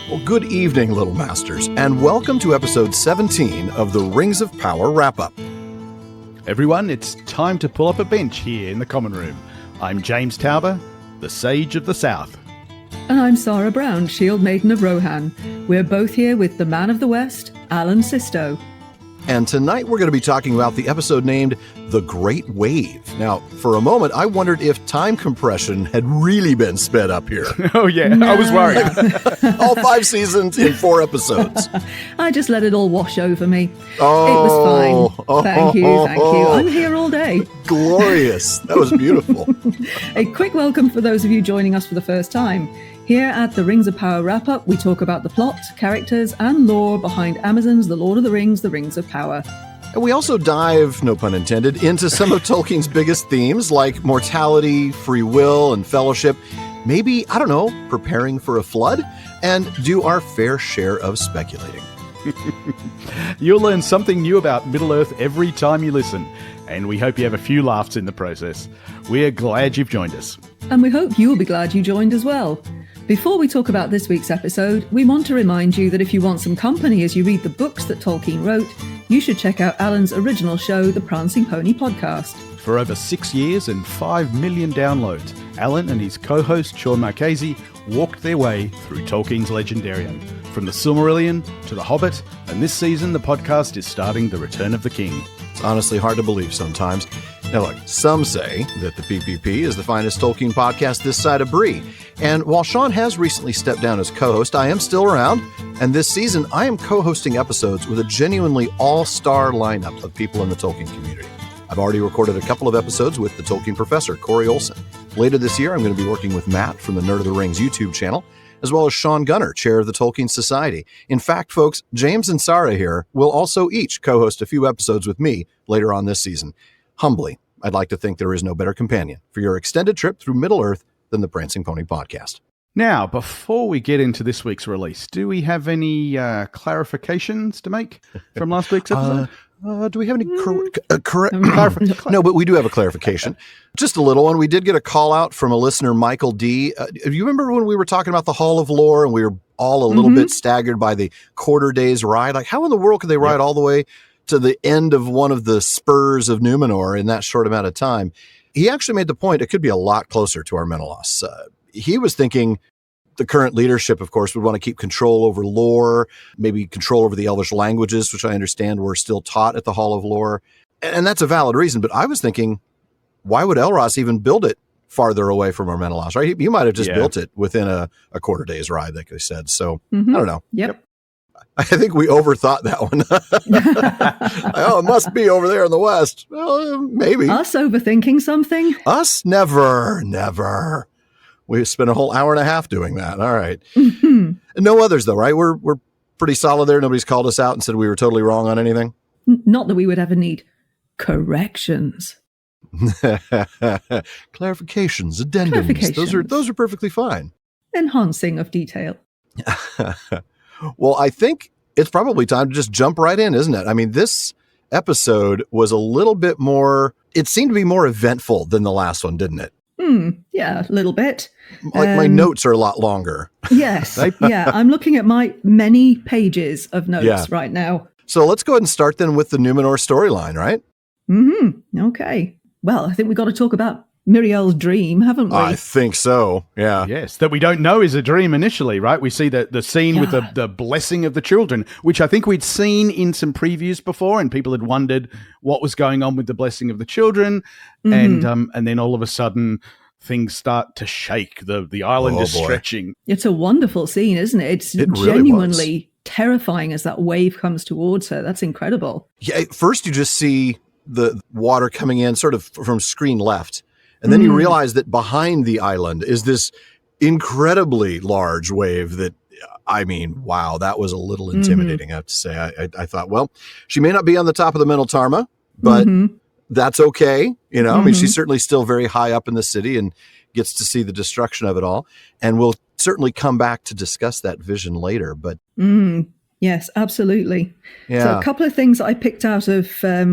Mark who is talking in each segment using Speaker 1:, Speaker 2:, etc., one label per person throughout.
Speaker 1: Well, good evening, Little Masters, and welcome to episode 17 of the Rings of Power Wrap-Up.
Speaker 2: Everyone, it's time to pull up a bench here in the common room. I'm James Tauber, the Sage of the South.
Speaker 3: And I'm Sarah Brown, Shield Maiden of Rohan. We're both here with the Man of the West, Alan Sisto.
Speaker 1: And tonight we're going to be talking about the episode named The Great Wave. Now, for a moment, I wondered if time compression had really been sped up here.
Speaker 2: Oh, yeah, I was worried.
Speaker 1: All 5 seasons in 4 episodes.
Speaker 3: I just let it all wash over me.
Speaker 1: Oh,
Speaker 3: it was fine. Thank you. I'm here all day.
Speaker 1: Glorious. That was beautiful.
Speaker 3: A quick welcome for those of you joining us for the first time. Here at the Rings of Power Wrap-Up, we talk about the plot, characters, and lore behind Amazon's The Lord of the Rings, The Rings of Power.
Speaker 1: And we also dive, no pun intended, into some of Tolkien's biggest themes like mortality, free will, and fellowship. Maybe, I don't know, preparing for a flood, and do our fair share of speculating.
Speaker 2: You'll learn something new about Middle-earth every time you listen, and we hope you have a few laughs in the process. We're glad you've joined us.
Speaker 3: And we hope you'll be glad you joined as well. Before we talk about this week's episode, we want to remind you that if you want some company as you read the books that Tolkien wrote, you should check out Alan's original show, The Prancing Pony Podcast.
Speaker 2: For over 6 years and 5 million downloads, Alan and his co-host Sean Marchese walked their way through Tolkien's Legendarium, from the Silmarillion to the Hobbit, and this season the podcast is starting The Return of the King.
Speaker 1: It's honestly hard to believe sometimes. Now look, some say that the PPP is the finest Tolkien podcast this side of Bree. And while Sean has recently stepped down as co-host, I am still around. And this season, I am co-hosting episodes with a genuinely all-star lineup of people in the Tolkien community. I've already recorded a couple of episodes with the Tolkien professor, Corey Olsen. Later this year, I'm going to be working with Matt from the Nerd of the Rings YouTube channel, as well as Sean Gunner, chair of the Tolkien Society. In fact, folks, James and Sarah here will also each co-host a few episodes with me later on this season. Humbly, I'd like to think there is no better companion for your extended trip through Middle-earth than the Prancing Pony Podcast.
Speaker 2: Now, before we get into this week's release, do we have any clarifications to make from last week's episode?
Speaker 1: Do we have any clarification? No, but we do have a clarification. Just a little one. We did get a call out from a listener, Michael D. Do you remember when we were talking about the Hall of Lore and we were all a little bit staggered by the quarter day's ride? Like, how in the world could they ride all the way to the end of one of the spurs of Númenor in that short amount of time? He actually made the point it could be a lot closer to our Menelaus. He was thinking the current leadership, of course, would want to keep control over lore, maybe control over the Elvish languages, which I understand were still taught at the Hall of Lore. And that's a valid reason. But I was thinking, why would Elros even build it farther away from our Menelaus, right? He might have just built it within a quarter day's ride, like I said. So I don't know.
Speaker 3: Yep.
Speaker 1: I think we overthought that one. Oh, it must be over there in the west. Well, maybe.
Speaker 3: Us overthinking something?
Speaker 1: Us? Never. We spent a whole hour and a half doing that. All right. No others, though, right? We're pretty solid there. Nobody's called us out and said we were totally wrong on anything.
Speaker 3: Not that we would ever need corrections.
Speaker 1: Clarifications, addendums. Those are perfectly fine.
Speaker 3: Enhancing of detail.
Speaker 1: Well, I think it's probably time to just jump right in, isn't it? I mean, this episode was a little bit more, it seemed to be more eventful than the last one, didn't it?
Speaker 3: Yeah, a little bit.
Speaker 1: Like my notes are a lot longer.
Speaker 3: Yes. Yeah, I'm looking at my many pages of notes right now.
Speaker 1: So let's go ahead and start then with the Númenor storyline, right?
Speaker 3: Okay. Well, I think we've got to talk about Miriel's dream, haven't we?
Speaker 1: I think so, yeah.
Speaker 2: Yes, that we don't know is a dream initially, right? We see the scene with the blessing of the children, which I think we'd seen in some previews before, and people had wondered what was going on with the blessing of the children, and then all of a sudden things start to shake. The island is stretching.
Speaker 3: It's a wonderful scene, isn't it? It genuinely really terrifying as that wave comes towards her. That's incredible. Yeah,
Speaker 1: at first you just see the water coming in sort of from screen left. And then you realize that behind the island is this incredibly large wave that, I mean, wow, that was a little intimidating, I have to say. I thought, well, she may not be on the top of the Meneltarma, but that's okay. You know, I mean, she's certainly still very high up in the city and gets to see the destruction of it all. And we'll certainly come back to discuss that vision later. But
Speaker 3: Yes, absolutely.
Speaker 1: Yeah.
Speaker 3: So a couple of things I picked out of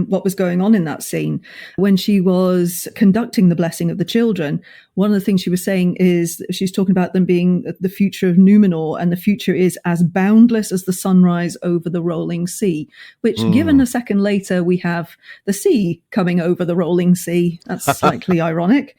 Speaker 3: what was going on in that scene. When she was conducting the blessing of the children, one of the things she was saying is she's talking about them being the future of Númenor, and the future is as boundless as the sunrise over the rolling sea, which given a second later, we have the sea coming over the rolling sea. That's slightly ironic.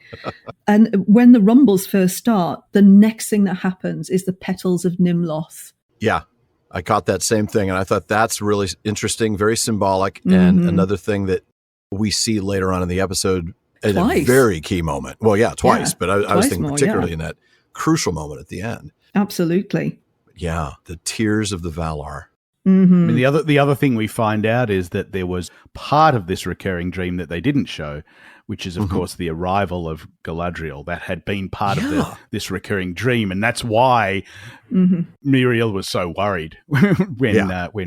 Speaker 3: And when the rumbles first start, the next thing that happens is the petals of Nimloth.
Speaker 1: Yeah. I caught that same thing, and I thought that's really interesting, very symbolic, and another thing that we see later on in the episode at a very key moment. Well, yeah, twice, but I was thinking particularly in that crucial moment at the end.
Speaker 3: Absolutely.
Speaker 1: Yeah, the tears of the Valar.
Speaker 2: I mean, the other thing we find out is that there was part of this recurring dream that they didn't show, which is, of course, the arrival of Galadriel. That had been part of this recurring dream, and that's why Muriel was so worried when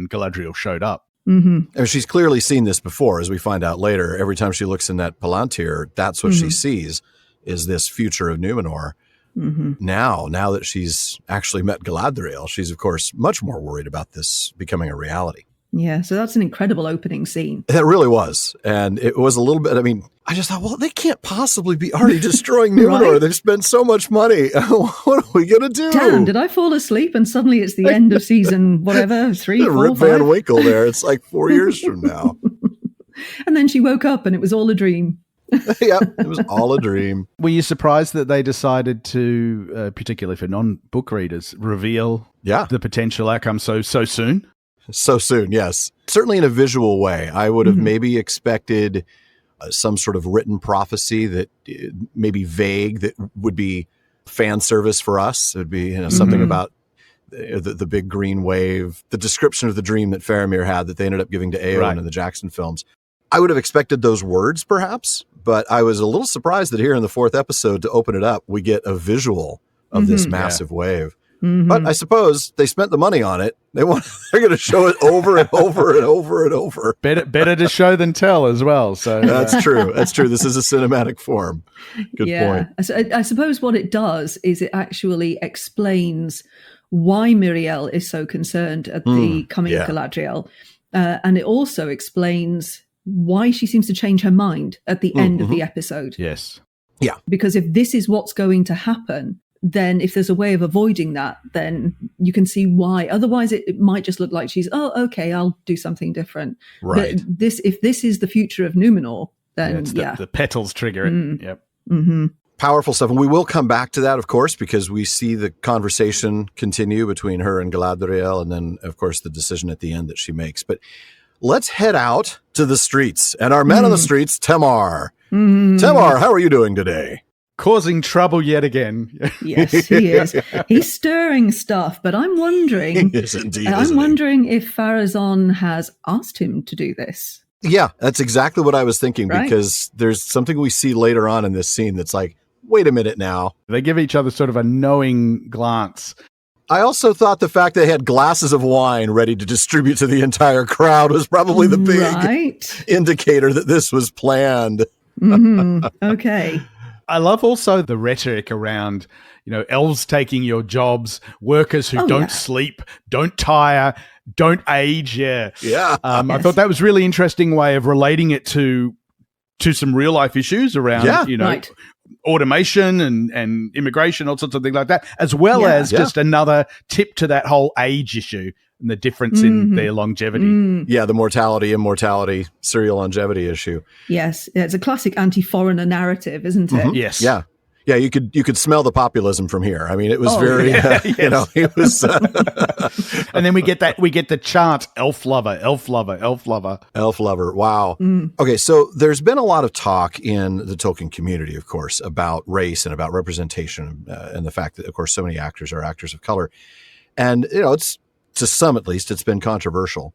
Speaker 2: Galadriel showed up.
Speaker 1: And she's clearly seen this before, as we find out later. Every time she looks in that Palantir, that's what she sees, is this future of Númenor. Now that she's actually met Galadriel, she's, of course, much more worried about this becoming a reality.
Speaker 3: Yeah, so that's an incredible opening scene.
Speaker 1: It really was. And it was a little bit, I mean, I just thought, well, they can't possibly be already destroying Númenor. Right? They've spent so much money. What are we going to do?
Speaker 3: Dan, did I fall asleep and suddenly it's the end of season, whatever, 3, 4,
Speaker 1: Rip
Speaker 3: 5?
Speaker 1: Van Winkle there. It's like 4 years from now.
Speaker 3: And then she woke up and it was all a dream.
Speaker 1: Yeah, it was all a dream.
Speaker 2: Were you surprised that they decided to, particularly for non-book readers, reveal the potential outcome so soon?
Speaker 1: So soon, yes. Certainly in a visual way. I would have maybe expected some sort of written prophecy that maybe vague, that would be fan service for us. It would be something about the big green wave, the description of the dream that Faramir had that they ended up giving to Eowyn in the Jackson films. I would have expected those words, perhaps, but I was a little surprised that here in the 4th episode, to open it up, we get a visual of this massive wave. But I suppose they spent the money on it. They're going to show it over and over and over and over.
Speaker 2: Better to show than tell as well. So
Speaker 1: that's true. That's true. This is a cinematic form. Good point.
Speaker 3: I suppose what it does is it actually explains why Muriel is so concerned at the coming of Galadriel, and it also explains why she seems to change her mind at the end of the episode.
Speaker 2: Yes.
Speaker 1: Yeah.
Speaker 3: Because if this is what's going to happen, then if there's a way of avoiding that, then you can see why. Otherwise, it might just look like she's, okay, I'll do something different.
Speaker 1: Right.
Speaker 3: But if this is the future of Númenor, then
Speaker 2: the petals trigger it. Yep.
Speaker 1: Powerful stuff. And we will come back to that, of course, because we see the conversation continue between her and Galadriel, and then, of course, the decision at the end that she makes. But let's head out to the streets. And our man on the streets, Temar. Temar, how are you doing today?
Speaker 2: Causing trouble yet again.
Speaker 3: Yes, he is. He's stirring stuff, but I'm wondering.
Speaker 1: Yes, indeed.
Speaker 3: I'm wondering if Pharazôn has asked him to do this.
Speaker 1: Yeah, that's exactly what I was thinking, because there's something we see later on in this scene that's like, wait a minute now.
Speaker 2: They give each other sort of a knowing glance.
Speaker 1: I also thought the fact they had glasses of wine ready to distribute to the entire crowd was probably the big indicator that this was planned.
Speaker 3: Okay.
Speaker 2: I love also the rhetoric around, elves taking your jobs, workers who don't sleep, don't tire, don't age. Yeah. I thought that was a really interesting way of relating it to some real life issues around, automation and immigration, all sorts of things like that, as well as just another tip to that whole age issue and the difference in their longevity.
Speaker 1: Yeah, the mortality, immortality, serial longevity issue.
Speaker 3: Yes, it's a classic anti-foreigner narrative, isn't it?
Speaker 2: Yes.
Speaker 1: Yeah. Yeah, you could smell the populism from here. I mean, it was it was.
Speaker 2: And then we get the chant, elf lover, elf lover, elf lover.
Speaker 1: Elf lover, wow. Okay, so there's been a lot of talk in the Tolkien community, of course, about race and about representation, and the fact that, of course, so many actors are actors of color. And, it's, to some at least, it's been controversial.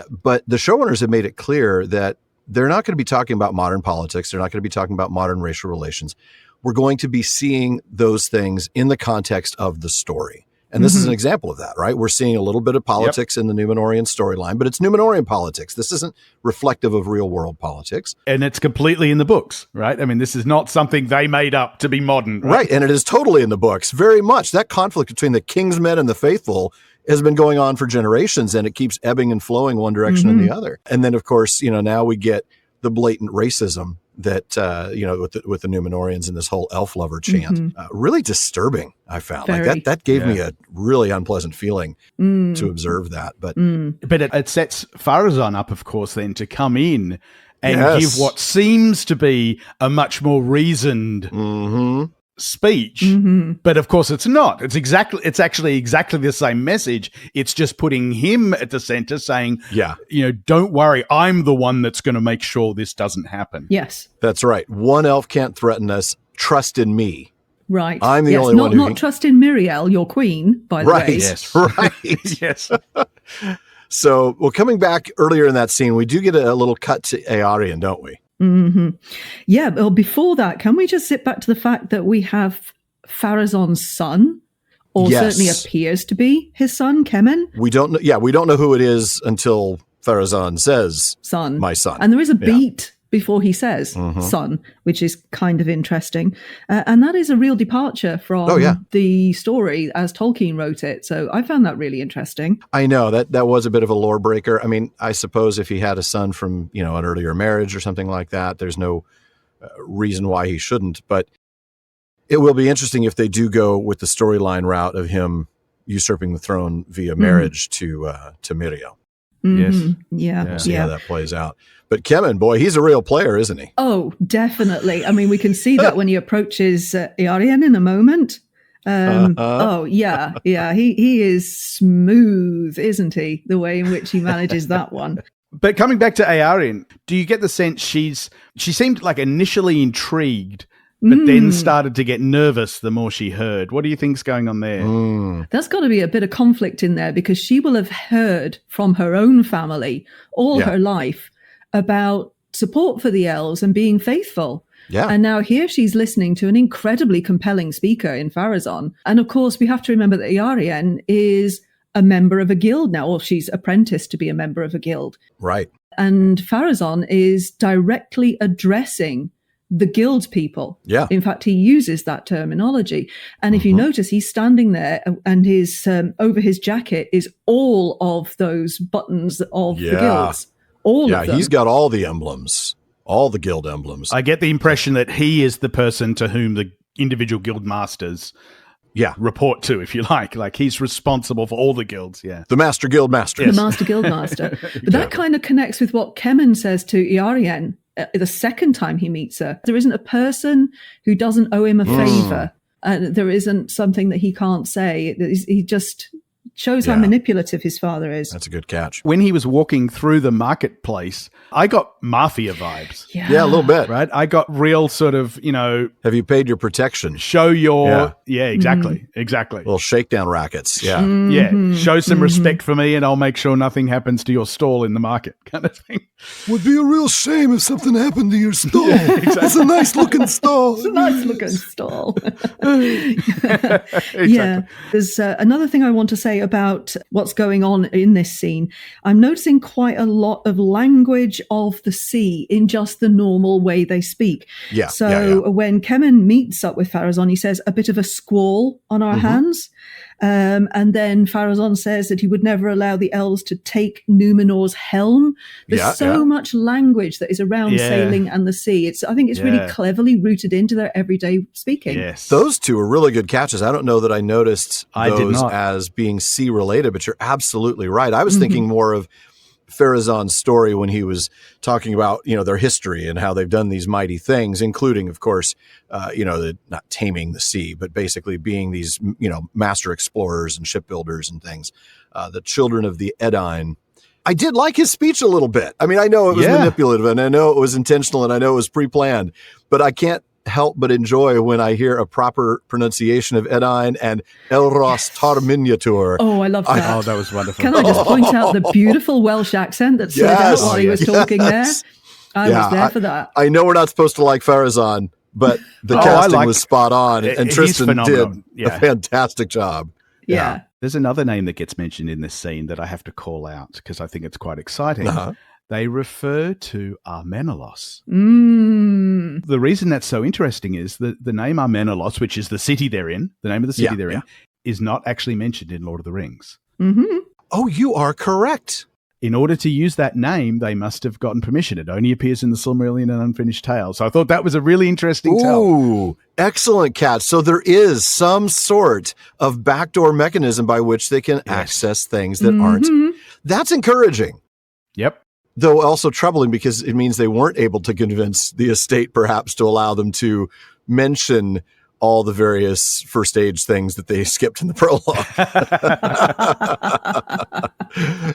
Speaker 1: But the showrunners have made it clear that they're not going to be talking about modern politics. They're not going to be talking about modern racial relations. We're going to be seeing those things in the context of the story. And this is an example of that, right? We're seeing a little bit of politics in the Númenorian storyline, but it's Númenorian politics. This isn't reflective of real world politics.
Speaker 2: And it's completely in the books, right? I mean, this is not something they made up to be modern.
Speaker 1: Right. And it is totally in the books, very much. That conflict between the Kingsmen and the faithful has been going on for generations, and it keeps ebbing and flowing one direction and the other. And then, of course, now we get the blatant racism that, with the Númenorians and this whole elf lover chant. Really disturbing, I found.
Speaker 3: Very.
Speaker 1: Like that gave me a really unpleasant feeling to observe that. But
Speaker 2: it sets Pharazôn up, of course, then to come in and give what seems to be a much more reasoned speech, but of course it's not. It's actually exactly the same message. It's just putting him at the center, saying, don't worry, I'm the one that's going to make sure this doesn't happen.
Speaker 3: Yes,
Speaker 1: that's right. One elf can't threaten us. Trust in me.
Speaker 3: Right.
Speaker 1: I'm the only one who
Speaker 3: not trust in Miriel, your queen, by the way.
Speaker 2: Yes.
Speaker 1: Right.
Speaker 2: Yes.
Speaker 1: So, coming back earlier in that scene, we do get a little cut to Eärendil, don't we?
Speaker 3: Yeah, well, before that, can we just sit back to the fact that we have Pharazôn's son, or certainly appears to be his son, Kemen?
Speaker 1: We don't know. Yeah, we don't know who it is until Pharazôn says, "Son, my son."
Speaker 3: And there is a beat before he says son, which is kind of interesting. And that is a real departure from the story as Tolkien wrote it. So I found that really interesting.
Speaker 1: I know that was a bit of a lore breaker. I mean, I suppose if he had a son from, an earlier marriage or something like that, there's no reason why he shouldn't. But it will be interesting if they do go with the storyline route of him usurping the throne via marriage to Miriel.
Speaker 2: Yes.
Speaker 3: Yeah.
Speaker 1: We'll see how that plays out. But Kemen, boy, he's a real player, isn't he?
Speaker 3: Oh, definitely. I mean, we can see that when he approaches Eärendil in a moment. Oh, yeah. Yeah. He is smooth, isn't he? The way in which he manages that one.
Speaker 2: But coming back to Eärendil, do you get the sense she seemed like initially intrigued, but then started to get nervous the more she heard? What do you think's going on there?
Speaker 3: There's got to be a bit of conflict in there, because she will have heard from her own family all her life about support for the elves and being faithful.
Speaker 1: Yeah.
Speaker 3: And now here she's listening to an incredibly compelling speaker in Pharazôn. And of course, we have to remember that Eärendil is a member of a guild now, or she's apprenticed to be a member of a guild.
Speaker 1: Right.
Speaker 3: And Pharazôn is directly addressing the guild people.
Speaker 1: Yeah.
Speaker 3: In fact, he uses that terminology. And if you notice, he's standing there and his over his jacket is all of those buttons of the guilds. All of them.
Speaker 1: He's got all the emblems, all the guild emblems.
Speaker 2: I get the impression that he is the person to whom the individual guild masters report to, if you like. Like, he's responsible for all the guilds, The
Speaker 1: Master Guild Master.
Speaker 3: The Master Guild Master. But that kind of connects with what Kemen says to Eärendil the second time he meets her. There isn't a person who doesn't owe him a favor. And there isn't something that he can't say. He just shows how manipulative his father is.
Speaker 1: That's a good catch.
Speaker 2: When he was walking through the marketplace, I got mafia vibes.
Speaker 1: Yeah, a little bit.
Speaker 2: Right? I got real sort of,
Speaker 1: have you paid your protection?
Speaker 2: Show your... Yeah, exactly. Exactly.
Speaker 1: Little shakedown rackets. Yeah.
Speaker 2: Yeah. Show some respect for me and I'll make sure nothing happens to your stall in the market, kind of thing.
Speaker 1: Would be a real shame if something happened to your stall. It's a nice looking stall.
Speaker 3: It's a nice looking stall.
Speaker 2: Exactly.
Speaker 3: Yeah. There's another thing I want to say about what's going on in this scene. I'm noticing quite a lot of language of the sea in just the normal way they speak.
Speaker 1: Yeah.
Speaker 3: So when Kemen meets up with Pharazôn, he says a bit of a squall on our hands. And then Pharazôn says that he would never allow the elves to take Númenor's helm. There's so much language that is around sailing and the sea. I think it's really cleverly rooted into their everyday speaking.
Speaker 2: Yes.
Speaker 1: Those two are really good catches. I don't know that I noticed those as being sea related, but you're absolutely right. I was thinking more of Pharazôn's story when he was talking about, their history and how they've done these mighty things, including, of course, not taming the sea, but basically being these, master explorers and shipbuilders and things. The children of the Eärendil. I did like his speech a little bit. I mean, I know it was manipulative and I know it was intentional and I know it was pre-planned, but I can't help but enjoy when I hear a proper pronunciation of Eärendil and Elros tar miniatur.
Speaker 3: Oh, I love that.
Speaker 2: That was wonderful.
Speaker 3: Can I just point out the beautiful Welsh accent that slid out while he was talking there? I was there for that.
Speaker 1: I know we're not supposed to like Pharazôn, but the casting was spot on, and Tristan did a fantastic job.
Speaker 3: Yeah.
Speaker 2: There's another name that gets mentioned in this scene that I have to call out because I think it's quite exciting. They refer to Armenelos. The reason that's so interesting is that the name Armenelos, which is the city they're in, the name of the city they're in, is not actually mentioned in Lord of the Rings.
Speaker 3: Mm-hmm.
Speaker 1: Oh, you are correct.
Speaker 2: In order to use that name, they must have gotten permission. It only appears in the Silmarillion and Unfinished Tales. So I thought that was a really interesting tell.
Speaker 1: Ooh, excellent, Kat. So there is some sort of backdoor mechanism by which they can access things that aren't. That's encouraging.
Speaker 2: Yep.
Speaker 1: Though also troubling because it means they weren't able to convince the estate perhaps to allow them to mention all the various first age things that they skipped in the prologue.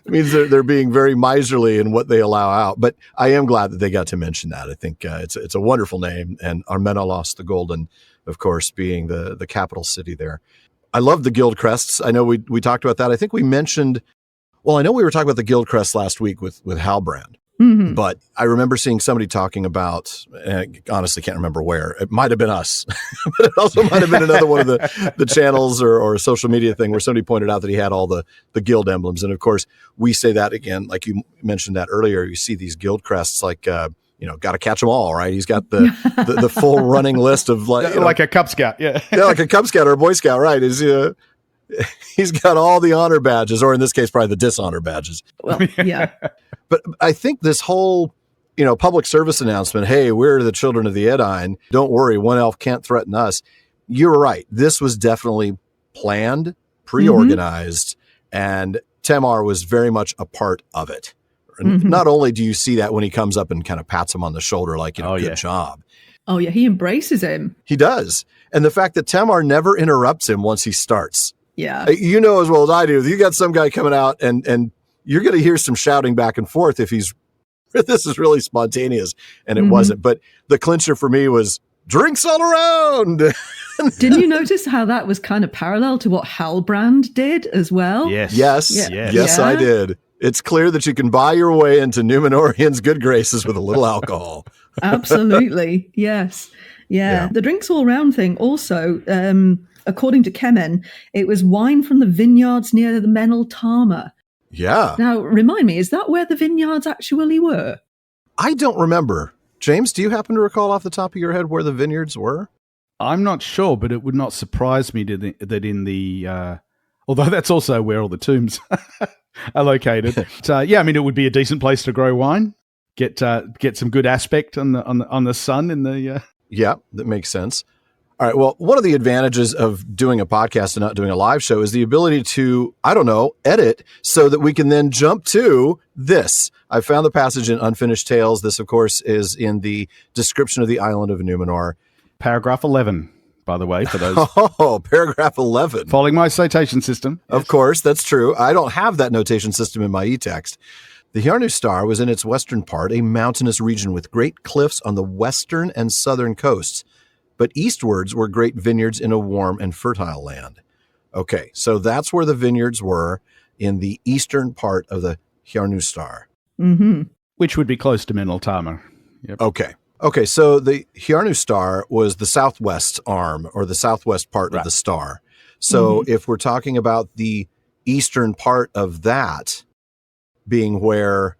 Speaker 1: It means they're being very miserly in what they allow out. But I am glad that they got to mention that. I think it's a wonderful name. And Armenalos the Golden, of course, being the capital city there. I love the guild crests. I know we talked about that. I think we mentioned, well, I know we were talking about the guild crest last week with Halbrand.
Speaker 3: Mm-hmm.
Speaker 1: But I remember seeing somebody talking about, and I honestly can't remember where. It might have been us, but it also might have been another one of the channels or a social media thing where somebody pointed out that he had all the guild emblems. And of course, we say that again, like you mentioned that earlier, you see these guild crests like, got to catch them all, right? He's got the full running list of
Speaker 2: like a Cub Scout, yeah.
Speaker 1: Yeah, like a Cub Scout or a Boy Scout, right? He's got all the honor badges, or in this case, probably the dishonor badges.
Speaker 3: Well, yeah.
Speaker 1: But I think this whole, public service announcement, hey, we're the children of the Eärendil. Don't worry, one elf can't threaten us. You're right. This was definitely planned, pre-organized, and Tamar was very much a part of it. And not only do you see that when he comes up and kind of pats him on the shoulder like, good job.
Speaker 3: Oh, yeah, he embraces him.
Speaker 1: He does. And the fact that Tamar never interrupts him once he starts.
Speaker 3: Yeah.
Speaker 1: You know as well as I do, you got some guy coming out and you're going to hear some shouting back and forth if this is really spontaneous, and it wasn't. But the clincher for me was drinks all around.
Speaker 3: Didn't you notice how that was kind of parallel to what Halbrand did as well?
Speaker 1: Yes, I did. It's clear that you can buy your way into Númenorians' good graces with a little alcohol.
Speaker 3: Absolutely. Yes. Yeah. The drinks all round thing also, according to Kemen, it was wine from the vineyards near the Menel Tarma.
Speaker 1: Yeah.
Speaker 3: Now, remind me, is that where the vineyards actually were?
Speaker 1: I don't remember. James, do you happen to recall off the top of your head where the vineyards were?
Speaker 2: I'm not sure, but it would not surprise me that in the... although that's also where all the tombs are located. So, it would be a decent place to grow wine. Get some good aspect on the sun in the...
Speaker 1: Yeah, that makes sense. All right. Well, one of the advantages of doing a podcast and not doing a live show is the ability to, edit so that we can then jump to this. I found the passage in Unfinished Tales. This, of course, is in the description of the island of Númenor.
Speaker 2: Paragraph 11, by the way, for those.
Speaker 1: Oh, paragraph 11.
Speaker 2: Following my citation system.
Speaker 1: Of course, that's true. I don't have that notation system in my e-text. The Hearnustar was in its western part, a mountainous region with great cliffs on the western and southern coasts. But eastwards were great vineyards in a warm and fertile land. Okay, so that's where the vineyards were in the eastern part of the Hearnustar.
Speaker 3: Mm-hmm.
Speaker 2: Which would be close to Menel Tarma. Yep.
Speaker 1: Okay, so the Hearnustar was the southwest arm or the southwest part of the star. So if we're talking about the eastern part of that being where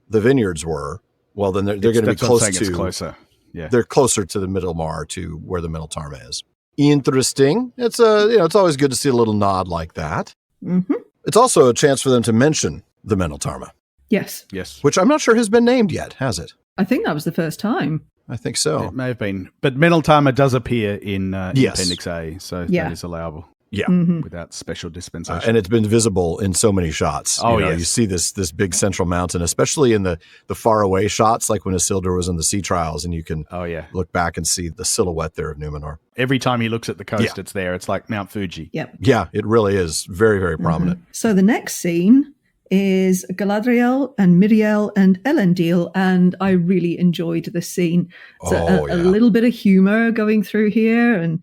Speaker 1: the vineyards were, well, then they're going to be close to...
Speaker 2: It's closer. Yeah.
Speaker 1: They're closer to the Middlemar to where the Menel Tarma is. Interesting. It's it's always good to see a little nod like that.
Speaker 3: Mm-hmm.
Speaker 1: It's also a chance for them to mention the Menel Tarma.
Speaker 3: Yes.
Speaker 1: Which I'm not sure has been named yet, has it?
Speaker 3: I think that was the first time.
Speaker 1: I think so.
Speaker 2: It may have been. But Menel Tarma does appear in Appendix A, so that is allowable.
Speaker 1: Yeah.
Speaker 2: Without special dispensation.
Speaker 1: And it's been visible in so many shots.
Speaker 2: Yes.
Speaker 1: You see this big central mountain, especially in the far away shots, like when Isildur was in the Sea Trials, and you can look back and see the silhouette there of Númenor.
Speaker 2: Every time he looks at the coast, it's there. It's like Mount Fuji.
Speaker 3: Yep.
Speaker 1: Yeah, it really is very, very prominent.
Speaker 3: So the next scene is Galadriel and Miriel and Eärendil, and I really enjoyed this scene. So a little bit of humor going through here, and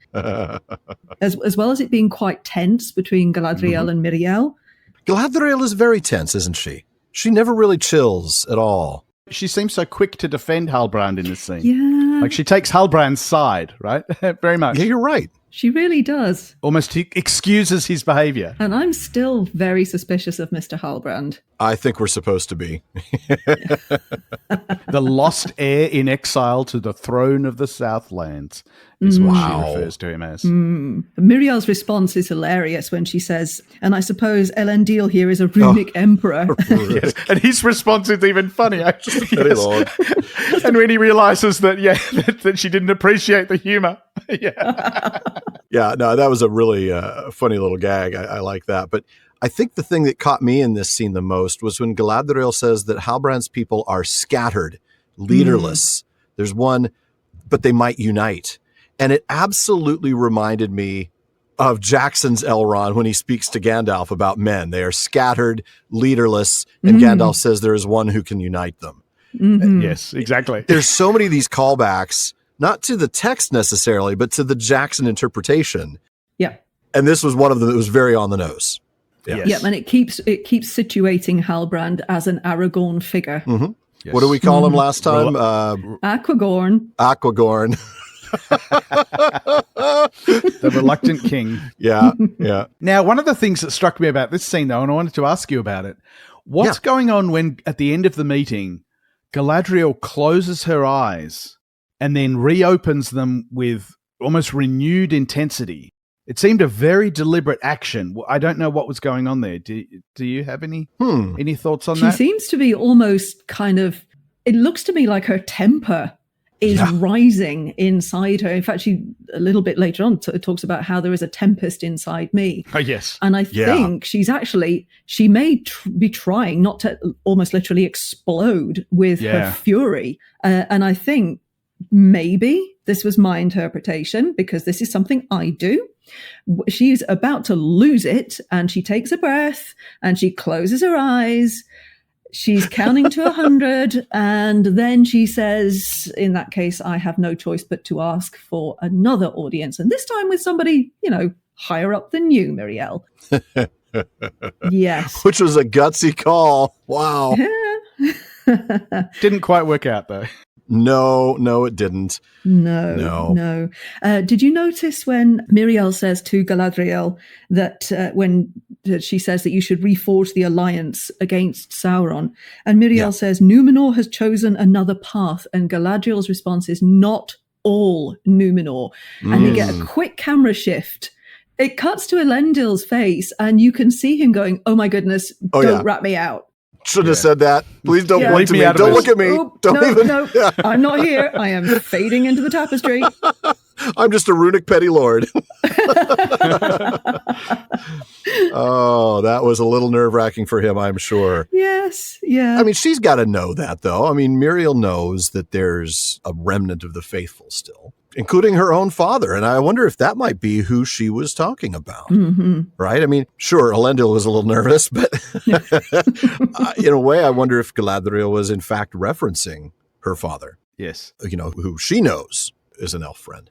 Speaker 3: as well as it being quite tense between Galadriel and Miriel.
Speaker 1: Galadriel is very tense, isn't she? She never really chills at all.
Speaker 2: She seems so quick to defend Halbrand in this scene.
Speaker 3: Yeah.
Speaker 2: Like she takes Halbrand's side, right? Very much.
Speaker 1: Yeah, you're right.
Speaker 3: She really does.
Speaker 2: Almost he excuses his behavior.
Speaker 3: And I'm still very suspicious of Mr. Halbrand.
Speaker 1: I think we're supposed to be.
Speaker 2: The lost heir in exile to the throne of the Southlands is what she refers to him as.
Speaker 3: Miriel's response is hilarious when she says, and I suppose Eärendil here is a runic emperor.
Speaker 2: Yes. And his response is even funnier.
Speaker 1: Very long.
Speaker 2: And when he realizes that, that she didn't appreciate the humor.
Speaker 1: Yeah, no, that was a really funny little gag. I like that. But I think the thing that caught me in this scene the most was when Galadriel says that Halbrand's people are scattered, leaderless. There's one, but they might unite. And it absolutely reminded me of Jackson's Elrond when he speaks to Gandalf about men. They are scattered, leaderless, and Gandalf says there is one who can unite them.
Speaker 2: Yes, exactly.
Speaker 1: There's so many of these callbacks, not to the text necessarily, but to the Jackson interpretation.
Speaker 3: Yeah.
Speaker 1: And this was one of them that was very on the nose.
Speaker 2: Yes.
Speaker 3: Yeah, and it keeps situating Halbrand as an Aragorn figure.
Speaker 1: Mm-hmm.
Speaker 2: Yes.
Speaker 1: What did we call him last time?
Speaker 3: Aquagorn.
Speaker 1: Aquagorn.
Speaker 2: The reluctant king.
Speaker 1: Yeah.
Speaker 2: Now, one of the things that struck me about this scene, though, and I wanted to ask you about it, what's going on when, at the end of the meeting, Galadriel closes her eyes and then reopens them with almost renewed intensity? It seemed a very deliberate action. I don't know what was going on there. Do you have any thoughts on that?
Speaker 3: She seems to be almost kind of, it looks to me like her temper is rising inside her. In fact, she, a little bit later on, talks about how there is a tempest inside me.
Speaker 2: Oh, yes.
Speaker 3: And I think she's actually, she may be trying not to almost literally explode with her fury. And I think maybe this was my interpretation, because this is something I do. She's about to lose it, and she takes a breath and she closes her eyes. She's counting to 100, and then she says, in that case, I have no choice but to ask for another audience, and this time with somebody, higher up than you, Miriel. Yes.
Speaker 1: Which was a gutsy call. Wow.
Speaker 2: Didn't quite work out, though.
Speaker 1: No, it didn't.
Speaker 3: No. Did you notice when Miriel says to Galadriel that when she says that you should reforge the alliance against Sauron, and Miriel says Númenor has chosen another path, and Galadriel's response is not all Númenor. And you get a quick camera shift. It cuts to Elendil's face, and you can see him going, "Oh my goodness, don't rat me out."
Speaker 1: Shouldn't have said that. Please don't point to me.
Speaker 2: Don't
Speaker 1: look at me.
Speaker 3: No, I'm not here. I am fading into the tapestry.
Speaker 1: I'm just a runic petty lord. Oh, that was a little nerve-wracking for him, I'm sure.
Speaker 3: Yes, yeah.
Speaker 1: I mean, she's got to know that, though. I mean, Miriel knows that there's a remnant of the faithful still, including her own father. And I wonder if that might be who she was talking about, right? I mean, sure, Elendil was a little nervous, but in a way, I wonder if Galadriel was in fact referencing her father.
Speaker 2: Yes.
Speaker 1: Who she knows is an elf friend.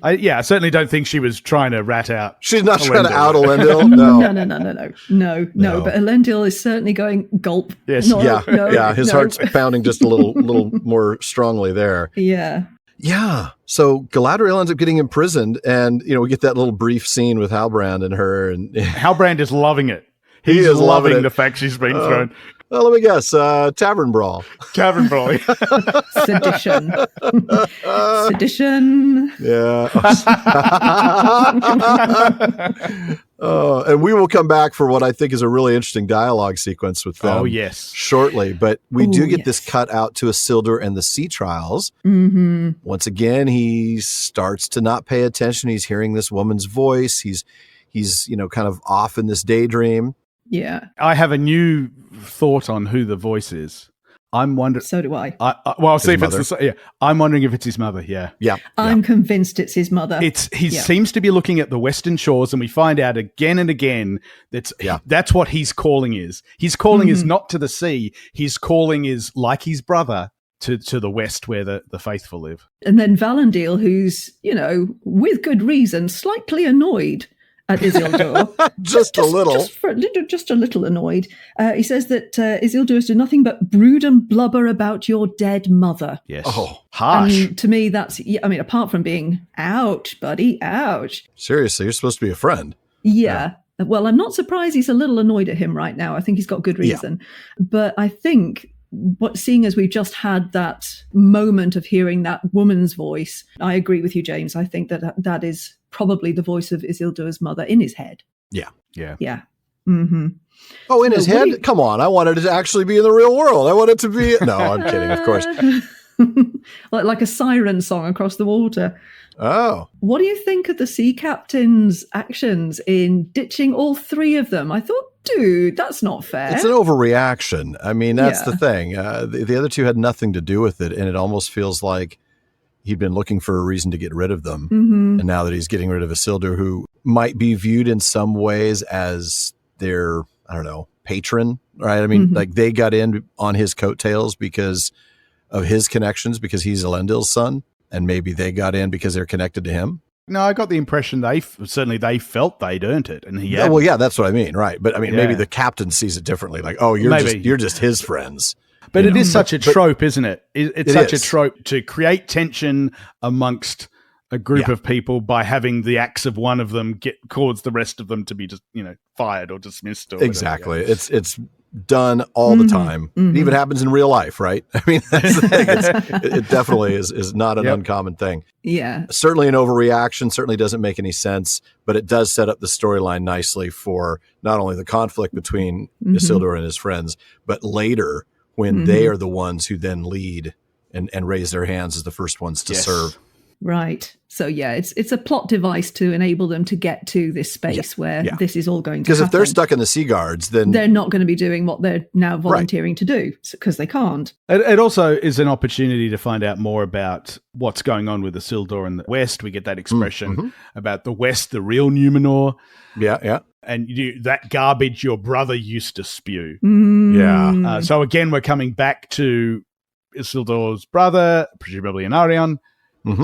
Speaker 2: I certainly don't think she was trying to rat out.
Speaker 1: She's not
Speaker 2: Elendil.
Speaker 1: trying to out Elendil.
Speaker 3: No. But Elendil is certainly going gulp.
Speaker 2: Yes.
Speaker 1: His heart's pounding just a little more strongly there.
Speaker 3: Yeah.
Speaker 1: Yeah. So Galadriel ends up getting imprisoned, and we get that little brief scene with Halbrand and her. And
Speaker 2: Halbrand is loving it.
Speaker 1: He is loving
Speaker 2: the fact she's been thrown.
Speaker 1: Well, let me guess. Tavern brawl.
Speaker 2: Tavern brawl.
Speaker 3: Sedition. Sedition.
Speaker 1: Yeah. And we will come back for what I think is a really interesting dialogue sequence with them.
Speaker 2: Oh, yes.
Speaker 1: Shortly. But we do get this cut out to Isildur and the Sea Trials. Once again, he starts to not pay attention. He's hearing this woman's voice. He's kind of off in this daydream.
Speaker 3: Yeah.
Speaker 2: I have a new thought on who the voice is. I'm wondering.
Speaker 3: So do I.
Speaker 2: I'll see if it's I'm wondering if it's his mother. Yeah.
Speaker 3: I'm convinced it's his mother.
Speaker 2: He seems to be looking at the Western Shores, and we find out again and again that's what his calling is. His calling is not to the sea. His calling is like his brother to the west, where the faithful live.
Speaker 3: And then Valandil, who's with good reason slightly annoyed at Isildur.
Speaker 1: just a little.
Speaker 3: Just a little annoyed. He says that Isildur has done nothing but brood and blubber about your dead mother.
Speaker 2: Yes.
Speaker 1: Oh,
Speaker 2: harsh.
Speaker 3: And to me, that's, I mean, apart from being, ouch, buddy, ouch.
Speaker 1: Seriously, you're supposed to be a friend.
Speaker 3: Yeah. Well, I'm not surprised he's a little annoyed at him right now. I think he's got good reason. Yeah. But I think, seeing as we've just had that moment of hearing that woman's voice, I agree with you, James. I think that is probably the voice of Isildur's mother in his head.
Speaker 1: Yeah.
Speaker 3: Yeah. Mm-hmm.
Speaker 1: Oh, in his head? Come on. I wanted it to actually be in the real world. I want it to be... No, I'm kidding, of course.
Speaker 3: like a siren song across the water.
Speaker 1: Oh.
Speaker 3: What do you think of the sea captain's actions in ditching all three of them? I thought, dude, that's not fair.
Speaker 1: It's an overreaction. I mean, that's the thing. The other two had nothing to do with it, and it almost feels like he'd been looking for a reason to get rid of them.
Speaker 3: Mm-hmm.
Speaker 1: And now that he's getting rid of Isildur, who might be viewed in some ways as their, I don't know, patron, right? I mean, like they got in on his coattails because of his connections, because he's Elendil's son. And maybe they got in because they're connected to him.
Speaker 2: No, I got the impression they felt they'd earned it, and he.
Speaker 1: Yeah, well, yeah, that's what I mean, right? But I mean, maybe the captain sees it differently. Like, oh, you're just his friends.
Speaker 2: But it is such a trope, isn't it? It's such a trope to create tension amongst a group of people by having the acts of one of them cause the rest of them to be just fired or dismissed. Or
Speaker 1: exactly, it's done all the time. It even happens in real life, right? I mean, that's the thing. It definitely is not an uncommon thing.
Speaker 3: Yeah.
Speaker 1: Certainly an overreaction, certainly doesn't make any sense, but it does set up the storyline nicely for not only the conflict between Isildur and his friends, but later when they are the ones who then lead and raise their hands as the first ones to serve.
Speaker 3: Right. So, it's a plot device to enable them to get to this space where this is all going to happen.
Speaker 1: Because if they're stuck in the Sea Guards, then...
Speaker 3: they're not going to be doing what they're now volunteering to do, because they can't.
Speaker 2: It also is an opportunity to find out more about what's going on with Isildur in the West. We get that expression about the West, the real Númenor.
Speaker 1: Yeah.
Speaker 2: And that garbage your brother used to spew.
Speaker 1: Yeah.
Speaker 2: So again, we're coming back to Isildur's brother, presumably an Eärendil,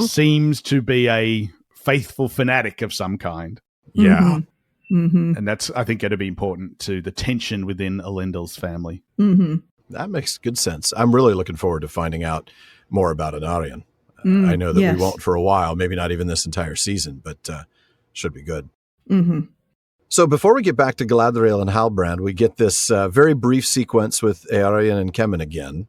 Speaker 2: seems to be a faithful fanatic of some kind.
Speaker 1: Yeah.
Speaker 2: And that's, I think, going to be important to the tension within Elendil's family.
Speaker 1: That makes good sense. I'm really looking forward to finding out more about an Eärendil. I know that we won't for a while, maybe not even this entire season, but should be good. So before we get back to Galadriel and Halbrand, we get this very brief sequence with Eärendil and Kemen again.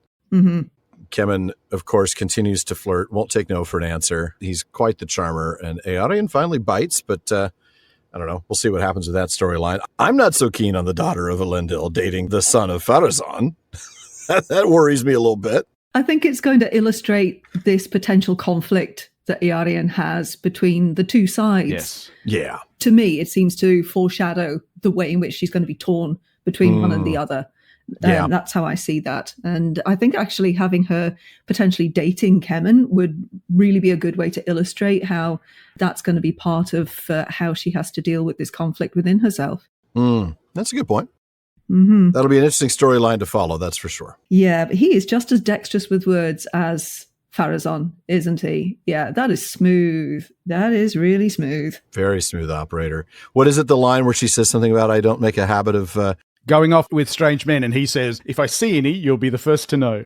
Speaker 1: Kemen, of course, continues to flirt, won't take no for an answer. He's quite the charmer, and Eärendil finally bites, but I don't know. We'll see what happens with that storyline. I'm not so keen on the daughter of Elendil dating the son of Pharazôn. That worries me a little bit.
Speaker 3: I think it's going to illustrate this potential conflict that Eärendil has between the two sides.
Speaker 2: Yes.
Speaker 1: Yeah.
Speaker 3: To me, it seems to foreshadow the way in which she's going to be torn between one and the other. That's how I see that. And I think actually having her potentially dating Kemen would really be a good way to illustrate how that's going to be part of how she has to deal with this conflict within herself.
Speaker 1: That's a good point. That'll be an interesting storyline to follow, that's for sure.
Speaker 3: Yeah, but he is just as dexterous with words as Pharazôn, isn't he? Yeah, that is smooth. That is really smooth.
Speaker 1: Very smooth operator. What is it, the line where she says something about, I don't make a habit of...
Speaker 2: going off with strange men, and he says, if I see any, you'll be the first to know.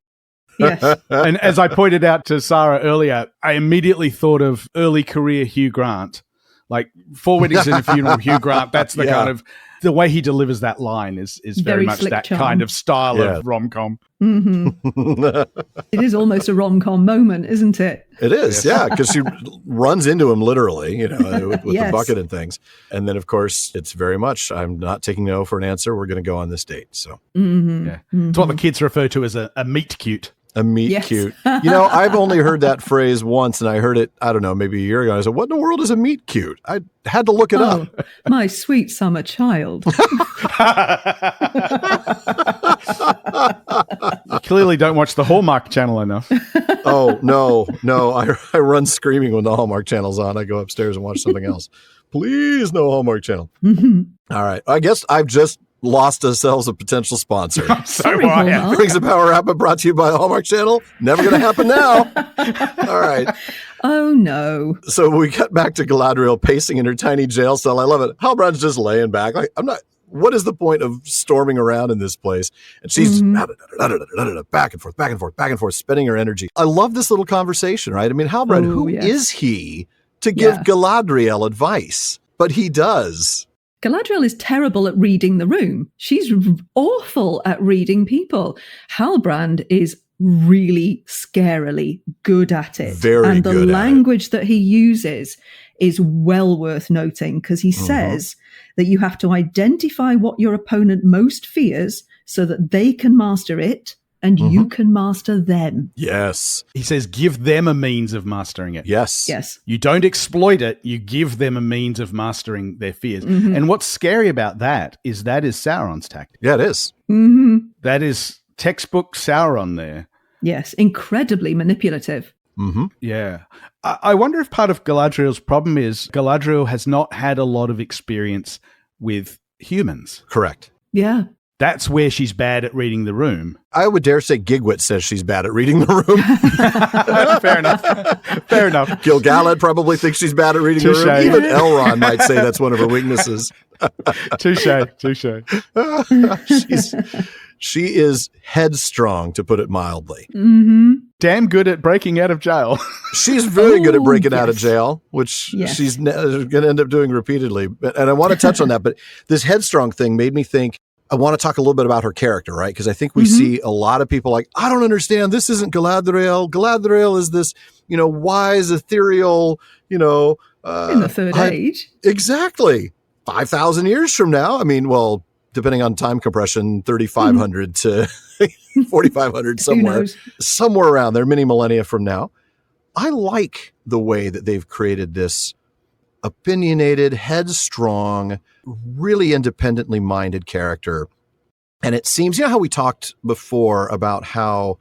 Speaker 3: Yes.
Speaker 2: And as I pointed out to Sarah earlier, I immediately thought of early career Hugh Grant. Like, 4 Weddings and a Funeral, Hugh Grant, that's the kind of... The way he delivers that line is very much that
Speaker 3: charm.
Speaker 2: kind of style of rom-com.
Speaker 3: It is almost a rom-com moment, isn't it?
Speaker 1: It is, because she runs into him literally, with the bucket and things. And then, of course, it's very much, I'm not taking no for an answer. We're going to go on this date. So,
Speaker 2: It's what the kids refer to as a meet cute.
Speaker 1: A meet cute. I've only heard that phrase once, and I heard it, I don't know, maybe a year ago. I said, what in the world is a meet cute? I had to look it up.
Speaker 3: My sweet summer child.
Speaker 2: You clearly don't watch the Hallmark Channel enough.
Speaker 1: Oh, no. I run screaming when the Hallmark Channel's on. I go upstairs and watch something else. Please, no Hallmark Channel. All right. I guess I've just lost ourselves a potential sponsor. Rings of Power Wrap Up brought to you by the Hallmark Channel. Never going to happen now. All right.
Speaker 3: Oh, no.
Speaker 1: So we cut back to Galadriel pacing in her tiny jail cell. I love it. Halbrand's just laying back. Like, what is the point of storming around in this place? And she's back and forth, back and forth, back and forth, spending her energy. I love this little conversation, right? I mean, Halbrand, who is he to give Galadriel advice? But he does.
Speaker 3: Galadriel is terrible at reading the room. She's awful at reading people. Halbrand is really scarily good at it.
Speaker 1: Very good at it.
Speaker 3: And the language that he uses is well worth noting, because he says that you have to identify what your opponent most fears so that they can master it and you can master them.
Speaker 1: Yes.
Speaker 2: He says, give them a means of mastering it.
Speaker 1: Yes.
Speaker 3: Yes.
Speaker 2: You don't exploit it. You give them a means of mastering their fears. And what's scary about that is Sauron's tactic.
Speaker 1: Yeah, it is.
Speaker 2: That is textbook Sauron there.
Speaker 3: Yes. Incredibly manipulative.
Speaker 2: Yeah. I wonder if part of Galadriel's problem is Galadriel has not had a lot of experience with humans.
Speaker 1: Correct.
Speaker 3: Yeah.
Speaker 2: That's where she's bad at reading the room.
Speaker 1: I would dare say Gigwit says she's bad at reading the room.
Speaker 2: Fair enough. Fair enough.
Speaker 1: Gil-galad probably thinks she's bad at reading the room.
Speaker 2: Touche.
Speaker 1: Even Elrond might say that's one of her weaknesses.
Speaker 2: Touche.
Speaker 1: She is headstrong, to put it mildly.
Speaker 2: Damn good at breaking out of jail.
Speaker 1: She's very good at breaking out of jail, which she's going to end up doing repeatedly. And I want to touch on that. But this headstrong thing made me think, I want to talk a little bit about her character, right? Because I think we see a lot of people like, I don't understand. This isn't Galadriel. Galadriel is this, wise, ethereal, in
Speaker 3: the Third Age.
Speaker 1: Exactly. 5,000 years from now. I mean, well, depending on time compression, 3,500 to 4,500 somewhere around there, many millennia from now. I like the way that they've created this opinionated, headstrong, really independently minded character. And it seems, how we talked before about how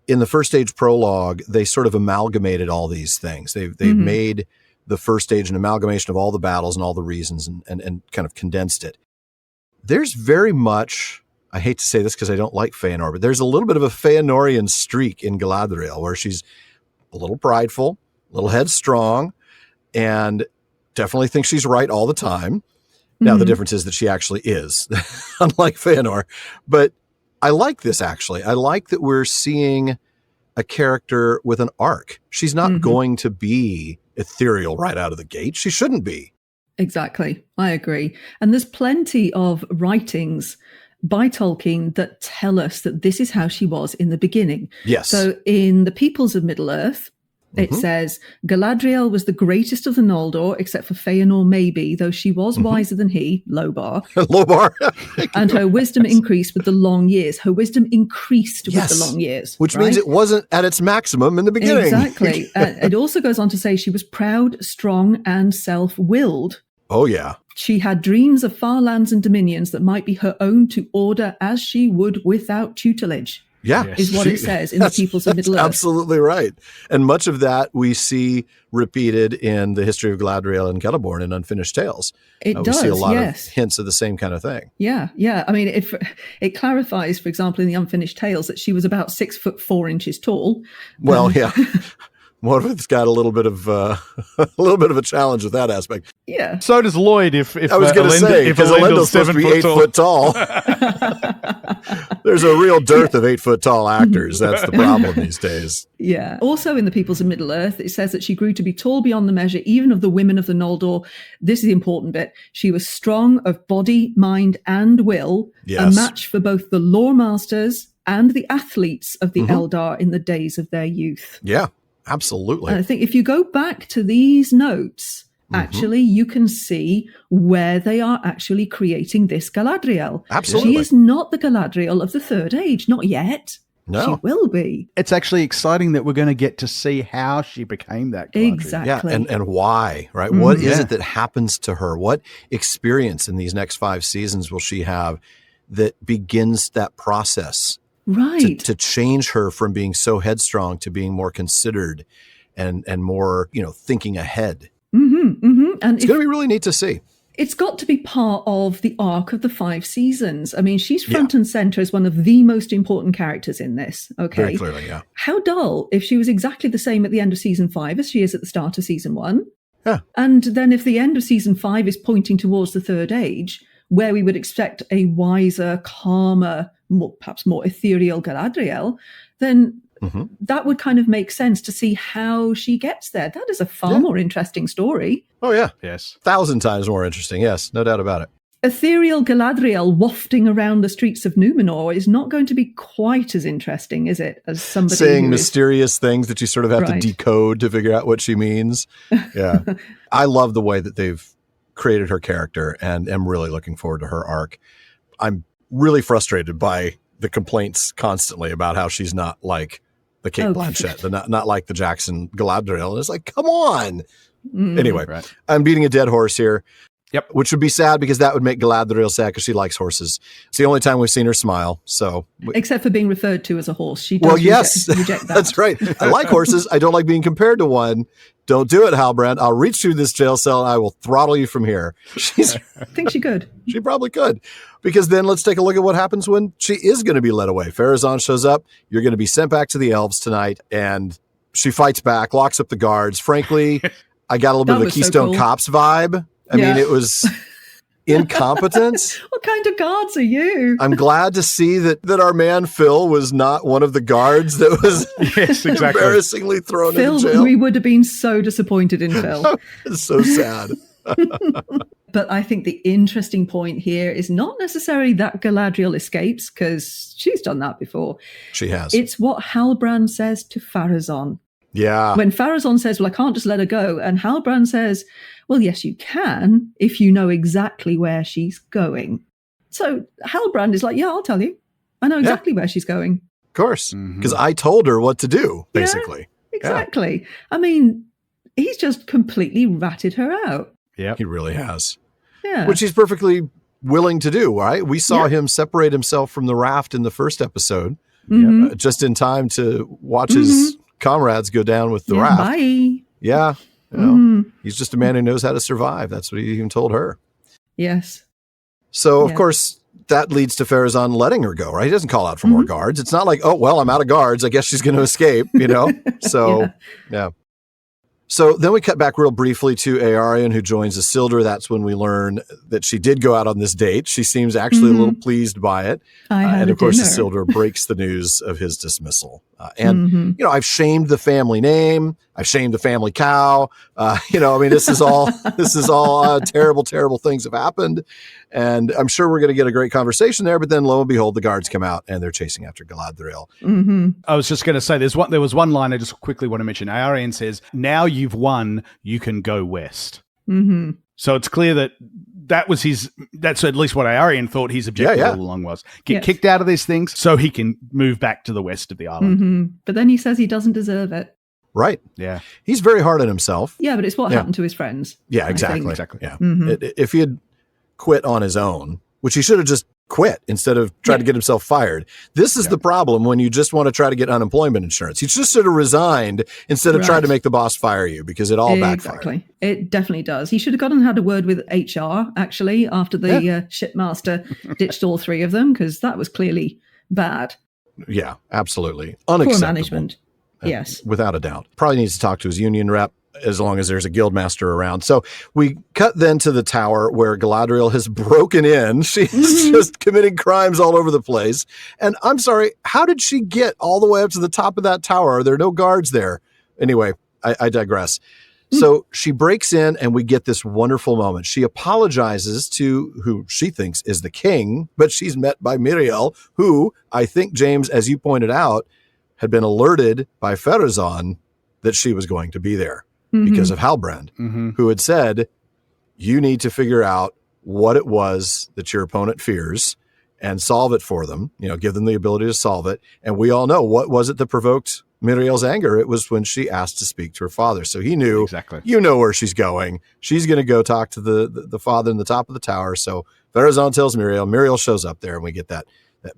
Speaker 1: in the First Age prologue, they sort of amalgamated all these things. They've made the First Age an amalgamation of all the battles and all the reasons and kind of condensed it. There's very much, I hate to say this because I don't like Feanor, but there's a little bit of a Feanorian streak in Galadriel where she's a little prideful, a little headstrong, and definitely thinks she's right all the time. Now, the difference is that she actually is, unlike Feanor. But I like this, actually. I like that we're seeing a character with an arc. She's not going to be ethereal right out of the gate. She shouldn't be.
Speaker 3: Exactly. I agree. And there's plenty of writings by Tolkien that tell us that this is how she was in the beginning.
Speaker 1: Yes.
Speaker 3: So in The Peoples of Middle-earth, it says, Galadriel was the greatest of the Noldor, except for Feanor maybe, though she was wiser than he, low bar.
Speaker 1: Low bar.
Speaker 3: And her wisdom increased with the long years. Her wisdom increased with the long years.
Speaker 1: Which means it wasn't at its maximum in the beginning.
Speaker 3: Exactly. It also goes on to say she was proud, strong, and self-willed.
Speaker 1: Oh, yeah.
Speaker 3: She had dreams of far lands and dominions that might be her own to order as she would without tutelage.
Speaker 1: Yeah.
Speaker 3: Is what it says in The Peoples of Middle-earth.
Speaker 1: Absolutely right. And much of that we see repeated in the history of Galadriel and Celeborn in Unfinished Tales.
Speaker 3: It does,
Speaker 1: we see a lot of hints of the same kind of thing.
Speaker 3: Yeah. I mean, it clarifies, for example, in the Unfinished Tales that she was about 6'4" tall.
Speaker 1: Well, yeah. Morgoth's got a little bit of a challenge with that aspect.
Speaker 3: Yeah.
Speaker 2: So does Lloyd. If
Speaker 1: I was going to say, because Elendil's supposed to be 8 foot tall. There's a real dearth of 8 foot tall actors. That's the problem these days.
Speaker 3: Yeah. Also in The Peoples of Middle-earth, it says that she grew to be tall beyond the measure, even of the women of the Noldor. This is the important bit. She was strong of body, mind, and will, a match for both the lore masters and the athletes of the Eldar in the days of their youth.
Speaker 1: Yeah. Absolutely.
Speaker 3: And I think if you go back to these notes, actually, you can see where they are actually creating this Galadriel.
Speaker 1: Absolutely.
Speaker 3: She is not the Galadriel of the Third Age, not yet.
Speaker 1: No.
Speaker 3: She will be.
Speaker 2: It's actually exciting that we're going to get to see how she became that Galadriel.
Speaker 3: Exactly.
Speaker 1: Yeah, and why, right? What is it that happens to her? What experience in these next 5 seasons will she have that begins that process?
Speaker 3: Right.
Speaker 1: To change her from being so headstrong to being more considered and more, thinking ahead.
Speaker 3: And
Speaker 1: it's going to be really neat to see.
Speaker 3: It's got to be part of the arc of the 5 seasons. I mean, she's front and center as one of the most important characters in this. Okay.
Speaker 1: Very clearly, yeah.
Speaker 3: How dull if she was exactly the same at the end of season 5 as she is at the start of season 1.
Speaker 1: Yeah.
Speaker 3: And then if the end of season 5 is pointing towards the Third Age, where we would expect a wiser, calmer, perhaps more ethereal Galadriel, then that would kind of make sense to see how she gets there. That is a far more interesting story.
Speaker 1: Oh, yeah.
Speaker 2: Yes.
Speaker 1: 1,000 times more interesting. Yes, no doubt about it.
Speaker 3: Ethereal Galadriel wafting around the streets of Númenor is not going to be quite as interesting, is it, as somebody
Speaker 1: saying mysterious things that you sort of have to decode to figure out what she means. Yeah. I love the way that they've created her character and am really looking forward to her arc. I'm really frustrated by the complaints constantly about how she's not like the Kate Blanchett, not like the Jackson Galadriel. And it's like, come on. Anyway, I'm beating a dead horse here.
Speaker 2: Yep.
Speaker 1: Which would be sad because that would make Galadriel sad because she likes horses. It's the only time we've seen her smile. So,
Speaker 3: except for being referred to as a horse. She does reject that.
Speaker 1: That's right. I like horses. I don't like being compared to one. Don't do it, Halbrand. I'll reach through this jail cell and I will throttle you from here.
Speaker 3: I think she could.
Speaker 1: She probably could. Because then let's take a look at what happens when she is going to be led away. Pharazôn shows up. You're going to be sent back to the elves tonight. And she fights back, locks up the guards. Frankly, I got a little bit of the Keystone Cops vibe. I mean, it was incompetent.
Speaker 3: What kind of guards are you?
Speaker 1: I'm glad to see that our man Phil was not one of the guards that was embarrassingly thrown in jail.
Speaker 3: We would have been so disappointed in Phil.
Speaker 1: It's so sad.
Speaker 3: But I think the interesting point here is not necessarily that Galadriel escapes, because she's done that before.
Speaker 1: She has.
Speaker 3: It's what Halbrand says to Pharazôn.
Speaker 1: Yeah.
Speaker 3: When Pharazôn says, well, I can't just let her go. And Halbrand says, well, yes, you can, if you know exactly where she's going. So Halbrand is like, yeah, I'll tell you. I know exactly where she's going.
Speaker 1: Of course. Because I told her what to do, basically.
Speaker 3: Yeah, exactly. Yeah. I mean, he's just completely ratted her out.
Speaker 1: Yeah. He really has.
Speaker 3: Yeah.
Speaker 1: Which he's perfectly willing to do, right? We saw him separate himself from the raft in the first episode, just in time to watch his comrades go down with the raft.
Speaker 3: Bye.
Speaker 1: Yeah. You know, he's just a man who knows how to survive. That's what he even told her.
Speaker 3: Yes.
Speaker 1: So, of course, that leads to Pharazôn letting her go, right? He doesn't call out for more guards. It's not like, oh, well, I'm out of guards. I guess she's going to escape, you know? So, yeah. So then we cut back real briefly to Eärendil, who joins Isildur. That's when we learn that she did go out on this date. She seems actually a little pleased by it.
Speaker 3: And
Speaker 1: of course, Isildur breaks the news of his dismissal. You know, I've shamed the family name. I've shamed the family cow. You know, I mean, this is all terrible, terrible things have happened. And I'm sure we're going to get a great conversation there. But then lo and behold, the guards come out and they're chasing after Galadriel.
Speaker 2: I was just going to say, there was one line I just quickly want to mention. Eärendil says, now you've won, you can go west. So it's clear that's at least what Eärendil thought his objective all along was. Get kicked out of these things so he can move back to the west of the island.
Speaker 3: But then he says he doesn't deserve it.
Speaker 1: Right.
Speaker 2: Yeah.
Speaker 1: He's very hard on himself.
Speaker 3: Yeah, but it's what happened to his friends.
Speaker 1: Yeah, exactly.
Speaker 2: Exactly.
Speaker 1: Yeah. If he had quit on his own, which he should have just quit instead of trying to get himself fired. This is the problem when you just want to try to get unemployment insurance. You just should have resigned instead of trying to make the boss fire you, because it all backfired.
Speaker 3: Exactly. It definitely does. He should have gone and had a word with HR, actually, after the shipmaster ditched all 3 of them, because that was clearly bad.
Speaker 1: Yeah, absolutely. Unacceptable.
Speaker 3: Poor management. Yes.
Speaker 1: Without a doubt. Probably needs to talk to his union rep, as long as there's a guild master around. So we cut then to the tower where Galadriel has broken in. She's just committing crimes all over the place. And I'm sorry, how did she get all the way up to the top of that tower? Are there no guards there? Anyway, I digress. So she breaks in and we get this wonderful moment. She apologizes to who she thinks is the king, but she's met by Míriel, who I think, James, as you pointed out, had been alerted by Pharazôn that she was going to be there. Because of Halbrand, who had said, you need to figure out what it was that your opponent fears and solve it for them, you know, give them the ability to solve it. And we all know, what was it that provoked Míriel's anger? It was when she asked to speak to her father. So he knew, you know where she's going. She's going to go talk to the father in the top of the tower. So Pharazôn tells Míriel shows up there, and we get that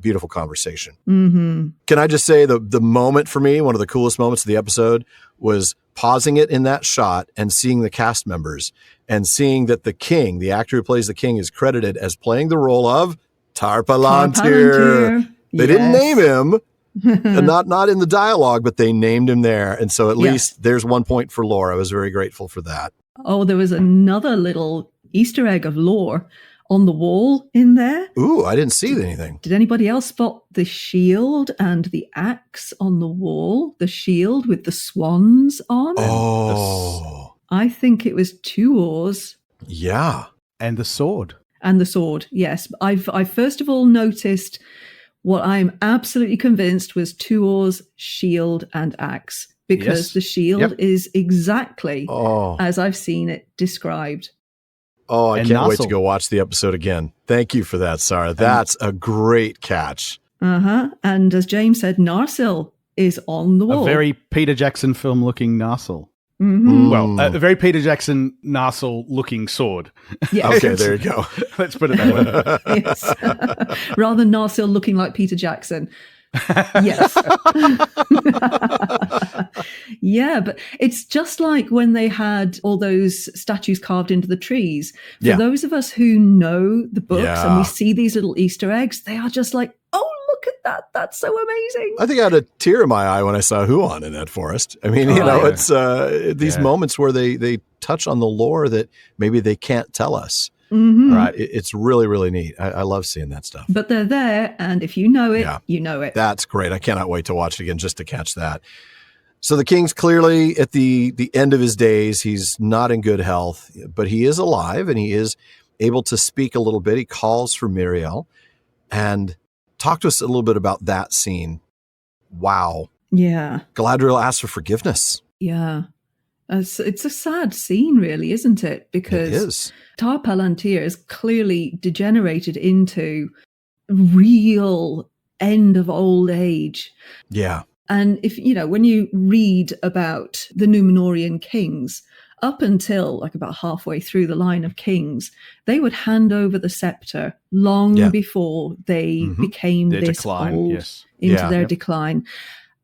Speaker 1: beautiful conversation. Can I just say the moment for me, one of the coolest moments of the episode was pausing it in that shot and seeing the cast members and seeing that the king, the actor who plays the king, is credited as playing the role of Tar Palantir. They didn't name him, and not in the dialogue, but they named him there. And so at least there's 1 point for lore. I was very grateful for that.
Speaker 3: Oh, there was another little Easter egg of lore on the wall in there.
Speaker 1: Ooh, I didn't see anything.
Speaker 3: Did anybody else spot the shield and the axe on the wall? The shield with the swans on?
Speaker 1: Oh.
Speaker 3: I think it was Tuor's.
Speaker 1: Yeah.
Speaker 2: And the sword.
Speaker 3: And the sword, yes. I first of all noticed what I'm absolutely convinced was Tuor's shield and axe, because the shield is exactly as I've seen it described.
Speaker 1: Oh, I can't wait to go watch the episode again. Thank you for that, Sarah. That's a great catch.
Speaker 3: And as James said, Narsil is on the wall.
Speaker 2: A very Peter Jackson film looking Narsil.
Speaker 3: Mm-hmm.
Speaker 2: Well, a very Peter Jackson Narsil looking sword.
Speaker 3: Yes.
Speaker 1: Okay, there you go.
Speaker 2: Let's put it that way.
Speaker 3: Yes. Rather than Narsil looking like Peter Jackson. Yes. Yeah, but it's just like when they had all those statues carved into the trees. For those of us who know the books and we see these little Easter eggs, they are just like, oh, look at that. That's so amazing.
Speaker 1: I think I had a tear in my eye when I saw Huon in that forest. I mean, it's these moments where they touch on the lore that maybe they can't tell us.
Speaker 3: Mm-hmm.
Speaker 1: Right. It's really, really neat. I love seeing that stuff.
Speaker 3: But they're there, and if you know it, you know it.
Speaker 1: That's great. I cannot wait to watch it again just to catch that. So the king's clearly at the end of his days. He's not in good health, but he is alive, and he is able to speak a little bit. He calls for Miriel, and talk to us a little bit about that scene. Wow.
Speaker 3: Yeah.
Speaker 1: Galadriel asks for forgiveness.
Speaker 3: Yeah. It's a sad scene, really, isn't it? Because
Speaker 1: it is.
Speaker 3: Tar Palantir is clearly degenerated into real end of old age.
Speaker 1: Yeah.
Speaker 3: And if when you read about the Númenorian kings, up until like about halfway through the line of kings, they would hand over the scepter long before they became
Speaker 2: their
Speaker 3: this
Speaker 2: decline,
Speaker 3: old into their decline.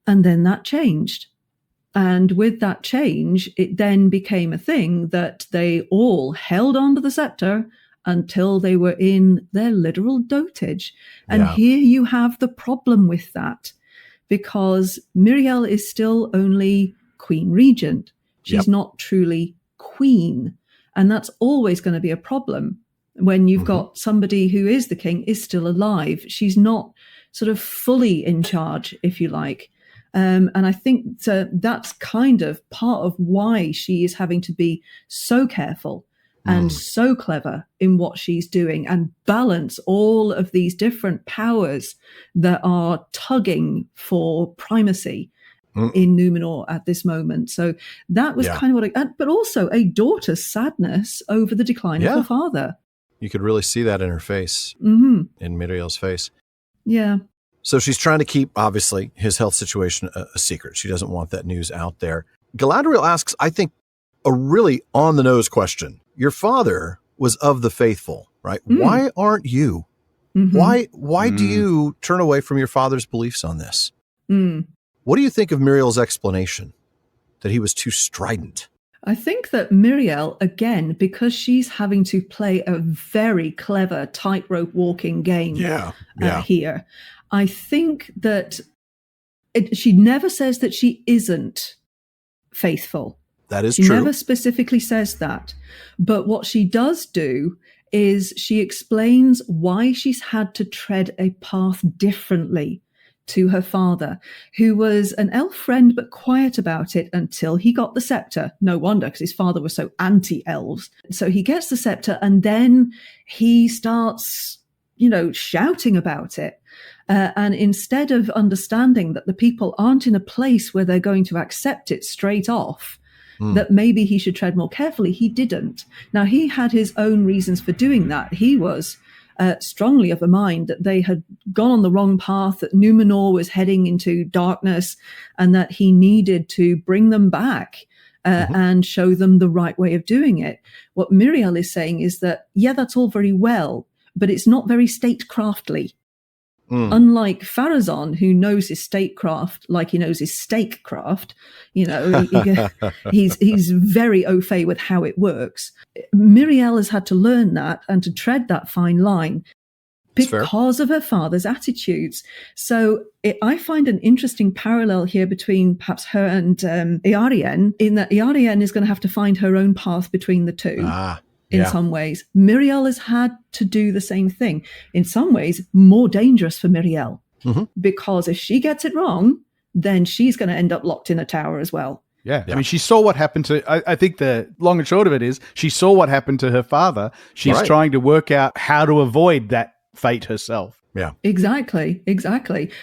Speaker 3: And then that changed. And with that change, it then became a thing that they all held onto the scepter until they were in their literal dotage. And here you have the problem with that, because Miriel is still only Queen Regent. She's not truly queen. And that's always going to be a problem when you've got somebody who is the king is still alive. She's not sort of fully in charge, if you like. And I think that's kind of part of why she is having to be so careful and so clever in what she's doing and balance all of these different powers that are tugging for primacy in Númenor at this moment. So that was kind of what but also a daughter's sadness over the decline of her father.
Speaker 1: You could really see that in her face, in Miriel's face.
Speaker 3: Yeah.
Speaker 1: So she's trying to keep, obviously, his health situation a secret. She doesn't want that news out there. Galadriel asks, I think, a really on-the-nose question. Your father was of the faithful, right? Why aren't you? Why do you turn away from your father's beliefs on this? What do you think of Miriel's explanation that he was too strident?
Speaker 3: I think that Miriel, again, because she's having to play a very clever tightrope walking game here, I think that she never says that she isn't faithful.
Speaker 1: That is
Speaker 3: true. She never specifically says that. But what she does do is she explains why she's had to tread a path differently to her father, who was an elf friend but quiet about it until he got the scepter. No wonder, because his father was so anti-elves. So he gets the scepter and then he starts, shouting about it. And instead of understanding that the people aren't in a place where they're going to accept it straight off, that maybe he should tread more carefully, he didn't. Now, he had his own reasons for doing that. He was strongly of a mind that they had gone on the wrong path, that Númenor was heading into darkness, and that he needed to bring them back and show them the right way of doing it. What Miriel is saying is that, that's all very well, but it's not very statecraftly. Unlike Pharazôn, who knows his statecraft like he knows his steakcraft, he's very au fait with how it works. Miriel has had to learn that and to tread that fine line because of her father's attitudes. So I find an interesting parallel here between perhaps her and Eärendil, in that Eärendil is going to have to find her own path between the two. In some ways, Miriel has had to do the same thing. In some ways, more dangerous for Miriel, because if she gets it wrong, then she's going to end up locked in a tower as well.
Speaker 2: Yeah. I mean, she saw what happened to, I think the long and short of it is, she saw what happened to her father. She's trying to work out how to avoid that fate herself.
Speaker 1: Yeah.
Speaker 3: Exactly.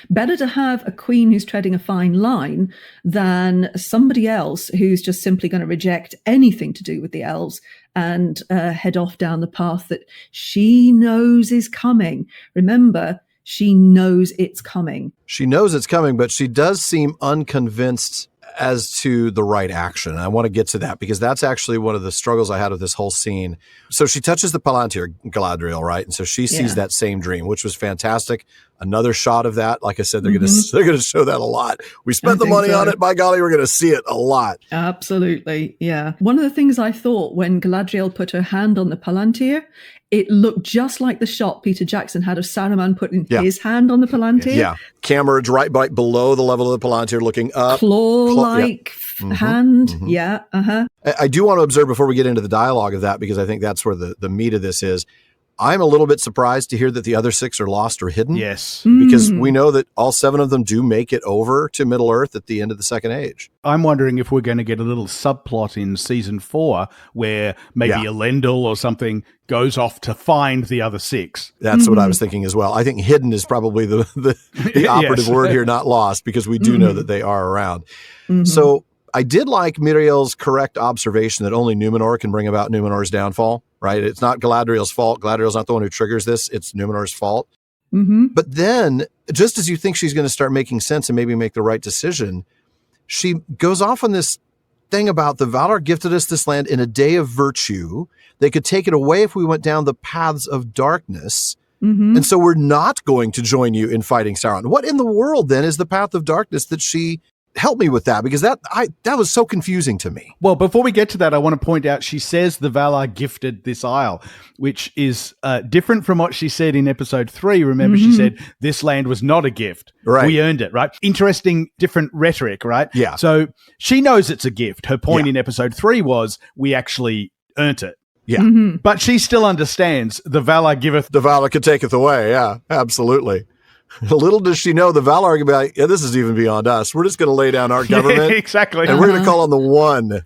Speaker 3: Better to have a queen who's treading a fine line than somebody else who's just simply going to reject anything to do with the elves and head off down the path that she knows is coming. Remember, she knows it's coming.
Speaker 1: She knows it's coming, but she does seem unconvinced as to the right action. And I want to get to that because that's actually one of the struggles I had with this whole scene. So she touches the Palantir, Galadriel, right? And so she sees that same dream, which was fantastic. Another shot of that. Like I said, they're going to show that a lot. We spent the money on it. By golly, we're going to see it a lot.
Speaker 3: Absolutely. Yeah. One of the things I thought when Galadriel put her hand on the Palantir, it looked just like the shot Peter Jackson had of Saruman putting his hand on the Palantir.
Speaker 1: Yeah. Camera right below the level of the Palantir, looking up.
Speaker 3: Claw-like hand. Yeah.
Speaker 1: I do want to observe before we get into the dialogue of that, because I think that's where the meat of this is. I'm a little bit surprised to hear that the other 6 are lost or hidden.
Speaker 2: Yes.
Speaker 1: Because we know that all 7 of them do make it over to Middle-earth at the end of the Second Age.
Speaker 2: I'm wondering if we're going to get a little subplot in season 4 where maybe Eärendil or something goes off to find the other 6.
Speaker 1: That's what I was thinking as well. I think hidden is probably the operative word here, not lost, because we do know that they are around. So I did like Miriel's correct observation that only Númenor can bring about Númenor's downfall, right? It's not Galadriel's fault. Galadriel's not the one who triggers this. It's Númenor's fault. But then, just as you think she's going to start making sense and maybe make the right decision, she goes off on this thing about the Valar gifted us this land in a day of virtue. They could take it away if we went down the paths of darkness. And so we're not going to join you in fighting Sauron. What in the world, then, is the path of darkness that she... Help me with that, because that was so confusing to me.
Speaker 2: Well, before we get to that, I want to point out she says the Valar gifted this isle, which is different from what she said in episode 3. Remember, she said this land was not a gift.
Speaker 1: Right.
Speaker 2: We earned it, right? Interesting, different rhetoric, right?
Speaker 1: Yeah.
Speaker 2: So she knows it's a gift. Her point in episode 3 was we actually earned it.
Speaker 1: Yeah.
Speaker 2: But she still understands the Valar giveth.
Speaker 1: The Valar could taketh away. Yeah, absolutely. Little does she know the Valar are going to be like, this is even beyond us. We're just going to lay down our government.
Speaker 2: Exactly.
Speaker 1: And we're going to call on the one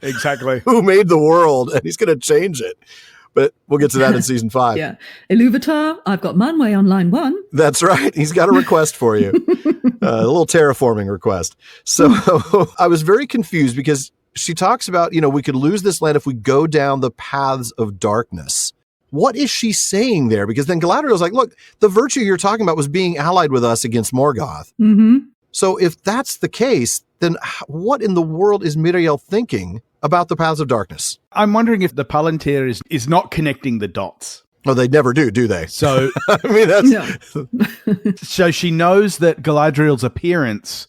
Speaker 1: who made the world, and he's going to change it. But we'll get to that in season 5.
Speaker 3: Yeah. Iluvatar, I've got Manwë on line 1.
Speaker 1: That's right. He's got a request for you. A little terraforming request. So I was very confused because she talks about, we could lose this land if we go down the paths of darkness. What is she saying there? Because then Galadriel's like, look, the virtue you're talking about was being allied with us against Morgoth. So if that's the case, then what in the world is Miriel thinking about the paths of darkness?
Speaker 2: I'm wondering if the Palantir is not connecting the dots.
Speaker 1: Oh, they never do they?
Speaker 2: So,
Speaker 1: I mean, that's...
Speaker 2: So she knows that Galadriel's appearance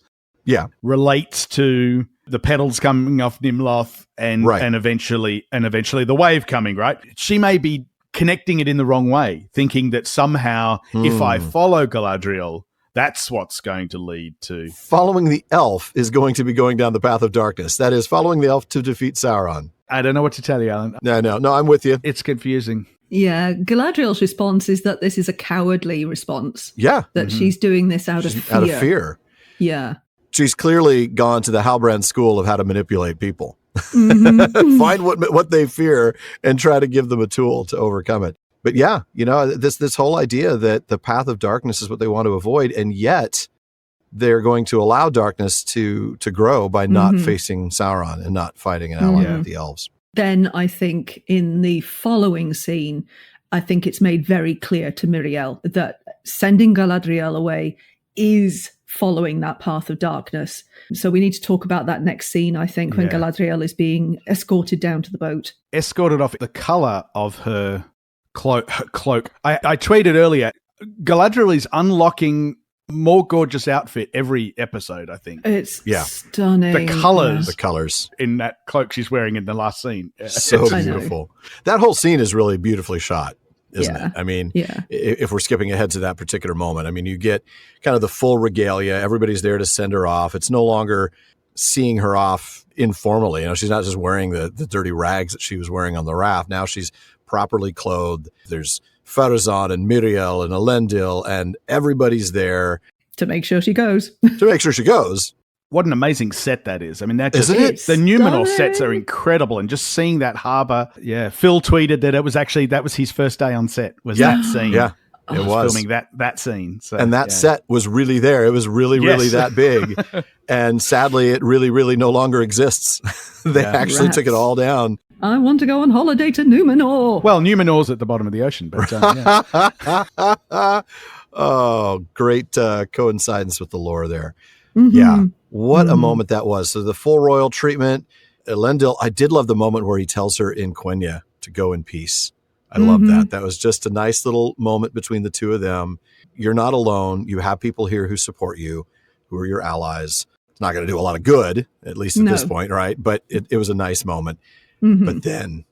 Speaker 2: relates to the petals coming off Nimloth and eventually the wave coming, right? She may be connecting it in the wrong way, thinking that somehow if I follow Galadriel, that's what's going to lead to...
Speaker 1: Following the elf is going to be going down the path of darkness. That is, following the elf to defeat Sauron.
Speaker 2: I don't know what to tell you, Alan.
Speaker 1: No, I'm with you.
Speaker 2: It's confusing.
Speaker 3: Yeah, Galadriel's response is that this is a cowardly response.
Speaker 1: Yeah.
Speaker 3: That she's doing this out of fear.
Speaker 1: Out of fear.
Speaker 3: Yeah.
Speaker 1: She's clearly gone to the Halbrand school of how to manipulate people. Find what they fear and try to give them a tool to overcome it. But yeah, this whole idea that the path of darkness is what they want to avoid, and yet they're going to allow darkness to grow by not facing Sauron and not fighting an ally with the elves.
Speaker 3: Then I think in the following scene, I think it's made very clear to Miriel that sending Galadriel away is following that path of darkness. So we need to talk about that next scene, I think, when Galadriel is being escorted down to the boat.
Speaker 2: Escorted off. The colour of her cloak. I tweeted earlier, Galadriel is unlocking More gorgeous outfit every episode, I think.
Speaker 3: It's stunning.
Speaker 2: The colors.
Speaker 1: The colors.
Speaker 2: In that cloak she's wearing in the last scene.
Speaker 1: So beautiful. That whole scene is really beautifully shot, isn't it? I mean, if we're skipping ahead to that particular moment, I mean, you get kind of the full regalia. Everybody's there to send her off. It's no longer seeing her off informally. You know, she's not just wearing the dirty rags that she was wearing on the raft. Now she's properly clothed. There's Pharazôn and Míriel and Eärendil, and everybody's there
Speaker 3: to make sure she goes.
Speaker 2: What an amazing set that is. I mean, that just,
Speaker 1: isn't it?
Speaker 2: The Númenor sets are incredible, and just seeing that harbor. Yeah, Phil tweeted that that was his first day on set. That scene?
Speaker 1: Yeah, it was
Speaker 2: filming that scene. So,
Speaker 1: and that set was really there. It was really that big, and sadly, it really no longer exists. They actually took it all down.
Speaker 3: I want to go on holiday to Númenor.
Speaker 2: Well, Númenor's at the bottom of the ocean, but
Speaker 1: oh, great coincidence with the lore there.
Speaker 3: Mm-hmm.
Speaker 1: Yeah, what a moment that was. So the full royal treatment. Eärendil, I did love the moment where he tells her in Quenya to go in peace. I love that. That was just a nice little moment between the two of them. You're not alone. You have people here who support you, who are your allies. It's not going to do a lot of good, at least at this point, right? But it was a nice moment. Mm-hmm. But then,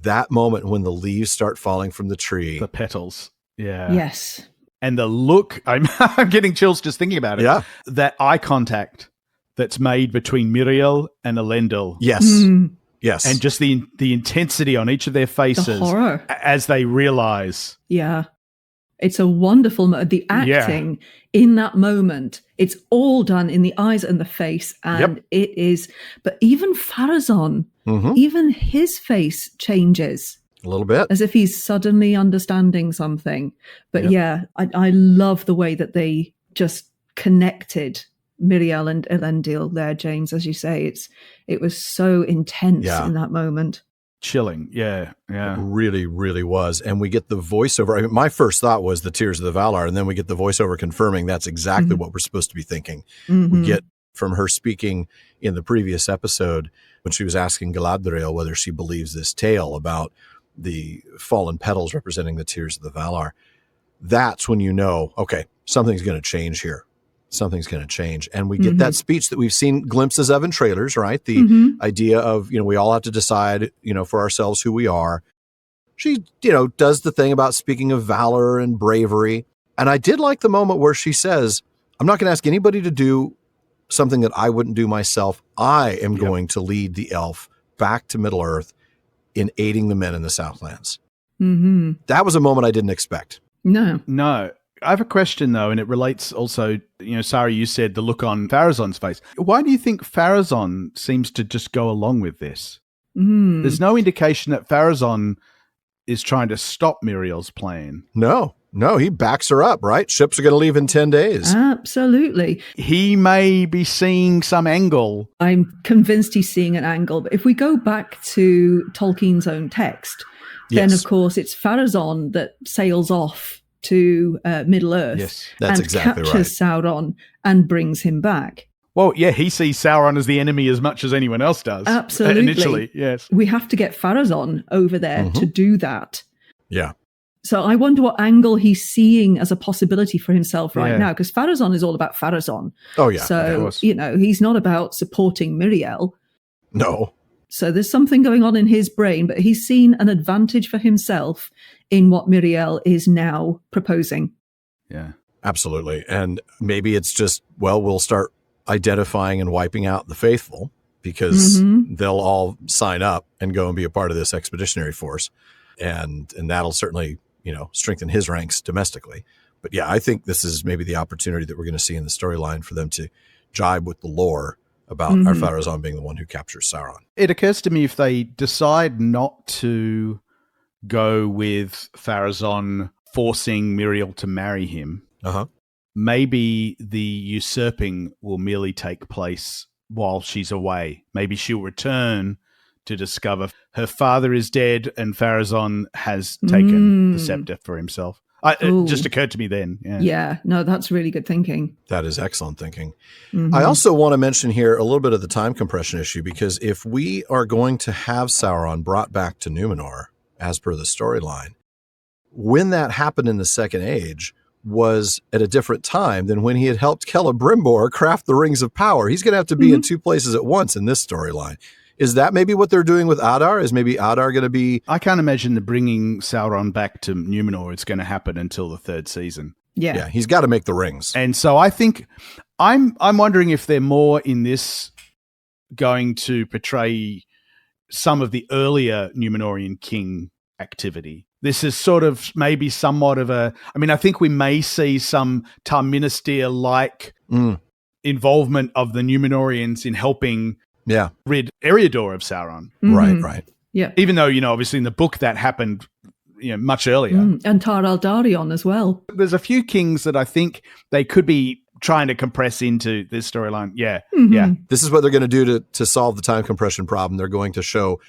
Speaker 1: that moment when the leaves start falling from the tree.
Speaker 2: The petals. Yeah.
Speaker 3: Yes.
Speaker 2: And the look, I'm getting chills just thinking about it.
Speaker 1: Yeah.
Speaker 2: That eye contact that's made between Míriel and Eärendil.
Speaker 1: Yes. Yes.
Speaker 2: And just the intensity on each of their faces.
Speaker 3: The horror.
Speaker 2: As they realize.
Speaker 3: Yeah. It's a wonderful the acting in that moment. It's all done in the eyes and the face, and it is. But even Pharazôn, even his face changes
Speaker 1: a little bit,
Speaker 3: as if he's suddenly understanding something. But I love the way that they just connected Míriel and Eärendil there, James. As you say, it was so intense in that moment.
Speaker 2: Chilling. Yeah.
Speaker 1: It really was. And we get the voiceover. I mean, my first thought was the Tears of the Valar, and then we get the voiceover confirming that's exactly what we're supposed to be thinking. We get from her speaking in the previous episode when she was asking Galadriel whether she believes this tale about the fallen petals representing the Tears of the Valar. That's when you know, okay, something's going to change here. Something's going to change. And we get that speech that we've seen glimpses of in trailers, right? The idea of, we all have to decide, for ourselves who we are. She, does the thing about speaking of valor and bravery. And I did like the moment where she says, I'm not going to ask anybody to do something that I wouldn't do myself. I am going to lead the elf back to Middle-earth in aiding the men in the Southlands. That was a moment I didn't expect.
Speaker 2: No. I have a question, though, and it relates also, Sarah, you said the look on Pharazôn's face. Why do you think Pharazôn seems to just go along with this? There's no indication that Pharazôn is trying to stop Míriel's plan.
Speaker 1: No, he backs her up, right? Ships are going to leave in 10 days.
Speaker 3: Absolutely.
Speaker 2: He may be seeing some angle.
Speaker 3: I'm convinced he's seeing an angle. But if we go back to Tolkien's own text, then, of course, it's Pharazôn that sails off to Middle-earth.
Speaker 2: Yes,
Speaker 1: that's exactly right.
Speaker 3: Captures Sauron and brings him back.
Speaker 2: Well, yeah, he sees Sauron as the enemy as much as anyone else does.
Speaker 3: Absolutely.
Speaker 2: Initially, yes.
Speaker 3: We have to get Pharazôn over there to do that.
Speaker 1: Yeah.
Speaker 3: So I wonder what angle he's seeing as a possibility for himself right now, because Pharazôn is all about Pharazôn.
Speaker 1: Oh, yeah.
Speaker 3: So, he's not about supporting Míriel.
Speaker 1: No.
Speaker 3: So there's something going on in his brain, but he's seen an advantage for himself in what Míriel is now proposing.
Speaker 2: Yeah,
Speaker 1: absolutely. And maybe it's just, we'll start identifying and wiping out the faithful because they'll all sign up and go and be a part of this expeditionary force. And that'll certainly, strengthen his ranks domestically. But yeah, I think this is maybe the opportunity that we're going to see in the storyline for them to jibe with the lore about our Pharazôn being the one who captures Sauron.
Speaker 2: It occurs to me if they decide not to go with Pharazôn forcing Míriel to marry him, maybe the usurping will merely take place while she's away. Maybe she'll return to discover her father is dead and Pharazôn has taken the scepter for himself. It just occurred to me then.
Speaker 3: Yeah, no, that's really good thinking.
Speaker 1: That is excellent thinking. I also want to mention here a little bit of the time compression issue, because if we are going to have Sauron brought back to Númenor, as per the storyline, when that happened in the Second Age, was at a different time than when he had helped Celebrimbor craft the Rings of Power. He's going to have to be in two places at once in this storyline. Is that maybe what they're doing with Adar? Is maybe Adar going to be...
Speaker 2: I can't imagine the bringing Sauron back to Númenor is going to happen until the third season.
Speaker 1: Yeah, he's got to make the rings.
Speaker 2: And so I think I'm wondering if they're more in this going to portray some of the earlier Númenorian king activity. This is sort of maybe somewhat of a... I mean, I think we may see some Tar Minister-like involvement of the Númenorians in helping rid Eärendil of Sauron.
Speaker 1: Right.
Speaker 3: Yeah.
Speaker 2: Even though, obviously in the book that happened much earlier.
Speaker 3: And Tar Aldarion as well.
Speaker 2: There's a few kings that I think they could be trying to compress into this storyline. Yeah.
Speaker 1: This is what they're going to do to solve the time compression problem. They're going to show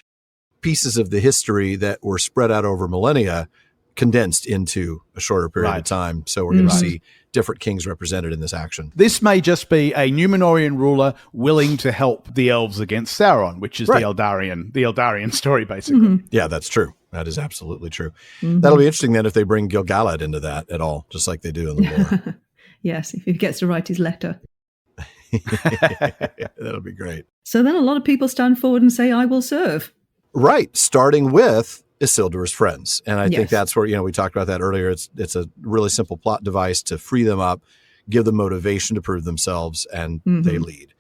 Speaker 1: pieces of the history that were spread out over millennia condensed into a shorter period of time. So we're going to see different kings represented in this action.
Speaker 2: This may just be a Númenorian ruler willing to help the elves against Sauron, which is the Eldarian story, basically.
Speaker 1: Yeah, that's true. That is absolutely true. That'll be interesting then if they bring Gil-galad into that at all, just like they do in the lore.
Speaker 3: Yes, if he gets to write his letter.
Speaker 1: That'll be great.
Speaker 3: So then a lot of people stand forward and say, I will serve.
Speaker 1: Right, starting with Isildur's friends. And I think that's where, we talked about that earlier. It's a really simple plot device to free them up, give them motivation to prove themselves, and they lead.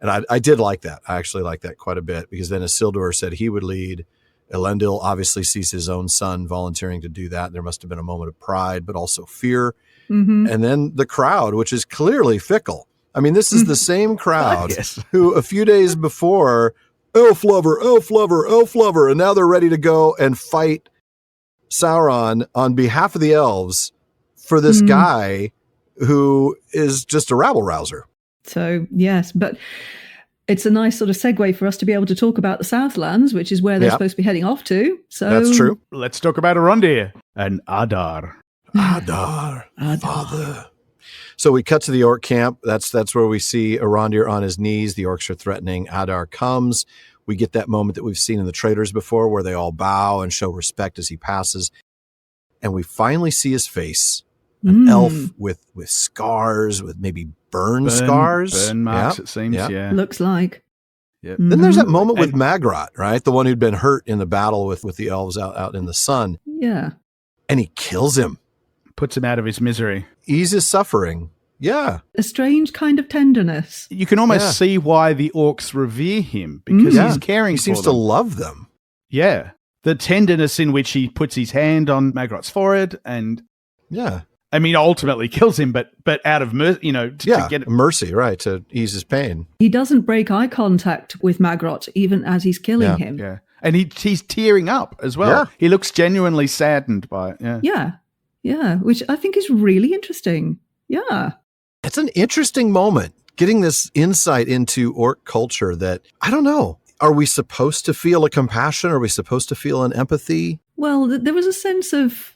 Speaker 1: And I did like that. I actually like that quite a bit, because then Isildur said he would lead. Elendil obviously sees his own son volunteering to do that. There must have been a moment of pride, but also fear. And then the crowd, which is clearly fickle. I mean, this is the same crowd who a few days before... Elf lover, elf lover, elf lover. And now they're ready to go and fight Sauron on behalf of the elves for this guy who is just a rabble-rouser.
Speaker 3: So, yes, but it's a nice sort of segue for us to be able to talk about the Southlands, which is where they're supposed to be heading off to. So
Speaker 1: that's true.
Speaker 2: Let's talk about Eärendil and Adar.
Speaker 1: Adar, father. So we cut to the orc camp. That's where we see Eärendil on his knees. The orcs are threatening. Adar comes. We get that moment that we've seen in the trailers before where they all bow and show respect as he passes. And we finally see his face. An elf with scars, with maybe burn scars.
Speaker 2: Burn marks, it seems,
Speaker 3: Looks like.
Speaker 2: Yep.
Speaker 1: Then there's that moment with Magrot, right? The one who'd been hurt in the battle with the elves out in the sun.
Speaker 3: Yeah.
Speaker 1: And he kills him.
Speaker 2: Puts him out of his misery.
Speaker 1: Eases suffering. Yeah.
Speaker 3: A strange kind of tenderness.
Speaker 2: You can almost see why the orcs revere him, because he's caring for them.
Speaker 1: He seems to love them.
Speaker 2: Yeah. The tenderness in which he puts his hand on Magrot's forehead and...
Speaker 1: Yeah.
Speaker 2: I mean, ultimately kills him, but out of mercy, to get
Speaker 1: mercy, right, to ease his pain.
Speaker 3: He doesn't break eye contact with Magrot even as he's killing him.
Speaker 2: Yeah. And he's tearing up as well.
Speaker 1: Yeah.
Speaker 2: He looks genuinely saddened by it. Yeah.
Speaker 3: Yeah, which I think is really interesting. Yeah.
Speaker 1: It's an interesting moment, getting this insight into orc culture that, I don't know, are we supposed to feel a compassion? Are we supposed to feel an empathy?
Speaker 3: Well, there was a sense of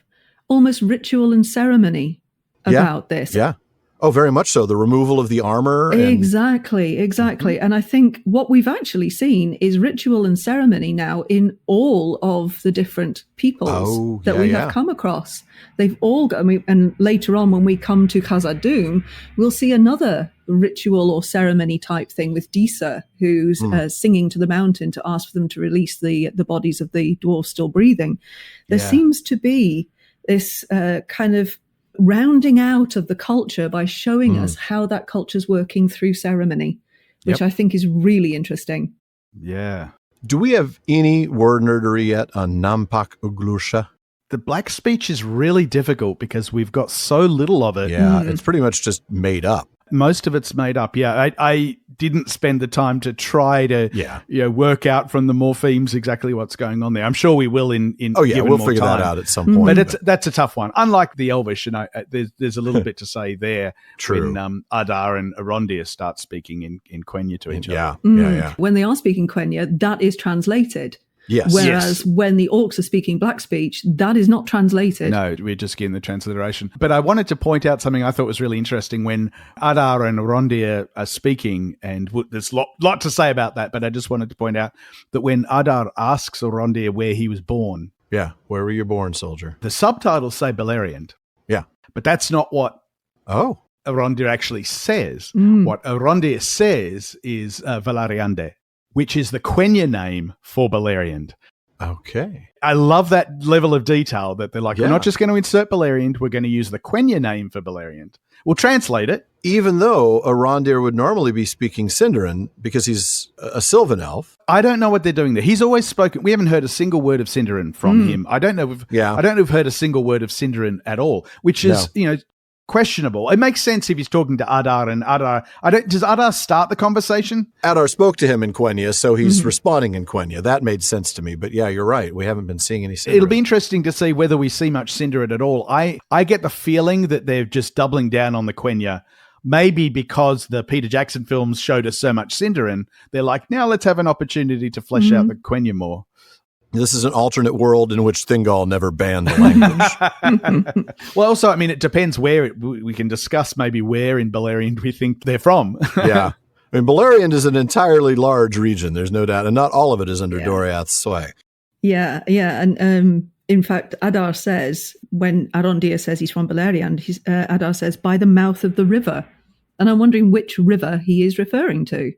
Speaker 3: almost ritual and ceremony about this.
Speaker 1: Yeah. Oh, very much so. The removal of the armor.
Speaker 3: Exactly. And I think what we've actually seen is ritual and ceremony now in all of the different peoples that we have come across. They've all got, and later on when we come to Khazad-dûm, we'll see another ritual or ceremony type thing with Disa, who's singing to the mountain to ask for them to release the bodies of the dwarves still breathing. There seems to be this kind of rounding out of the culture by showing us how that culture's working through ceremony, which I think is really interesting.
Speaker 2: Yeah.
Speaker 1: Do we have any word nerdery yet on Nampak Uglusha?
Speaker 2: The black speech is really difficult because we've got so little of it.
Speaker 1: Yeah, it's pretty much just made up.
Speaker 2: Most of it's made up. Yeah, I didn't spend the time to try to work out from the morphemes exactly what's going on there. I'm sure we will in
Speaker 1: we'll figure that out at some point.
Speaker 2: But that's a tough one. Unlike the Elvish, there's a little bit to say there.
Speaker 1: True.
Speaker 2: When Adar and Eärendil start speaking in Quenya to each other.
Speaker 1: Yeah.
Speaker 3: When they are speaking Quenya, that is translated.
Speaker 1: Yes.
Speaker 3: Whereas when the orcs are speaking black speech, that is not translated.
Speaker 2: No, we're just getting the transliteration. But I wanted to point out something I thought was really interesting when Adar and Eärendil are speaking, and there's a lot to say about that, but I just wanted to point out that when Adar asks Eärendil where he was born.
Speaker 1: Yeah, where were you born, soldier?
Speaker 2: The subtitles say Beleriand.
Speaker 1: Yeah.
Speaker 2: But that's not what Eärendil actually says. What Eärendil says is Valeriande, which is the Quenya name for Beleriand.
Speaker 1: Okay.
Speaker 2: I love that level of detail that they're like, we're not just going to insert Beleriand, we're going to use the Quenya name for Beleriand. We'll translate it.
Speaker 1: Even though Eärendil would normally be speaking Sindarin because he's a Sylvan elf.
Speaker 2: I don't know what they're doing there. He's always spoken. We haven't heard a single word of Sindarin from him. I don't know if we've heard a single word of Sindarin at all, which is, questionable. It makes sense if he's talking to Adar, and Adar. Does Adar start the conversation?
Speaker 1: Adar spoke to him in Quenya, so he's responding in Quenya. That made sense to me. But yeah, you're right. We haven't been seeing any Sindarin.
Speaker 2: It'll be interesting to see whether we see much Sindarin at all. I get the feeling that they're just doubling down on the Quenya. Maybe because the Peter Jackson films showed us so much Sindarin, they're like, now let's have an opportunity to flesh out the Quenya more.
Speaker 1: This is an alternate world in which Thingol never banned the language.
Speaker 2: Well, also, I mean, it depends where we can discuss maybe where in Beleriand we think they're from.
Speaker 1: Yeah. I mean, Beleriand is an entirely large region, there's no doubt, and not all of it is under Doriath's sway.
Speaker 3: Yeah. And in fact, Adar says, when Eärendil says he's from Beleriand, Adar says, by the mouth of the river. And I'm wondering which river he is referring to.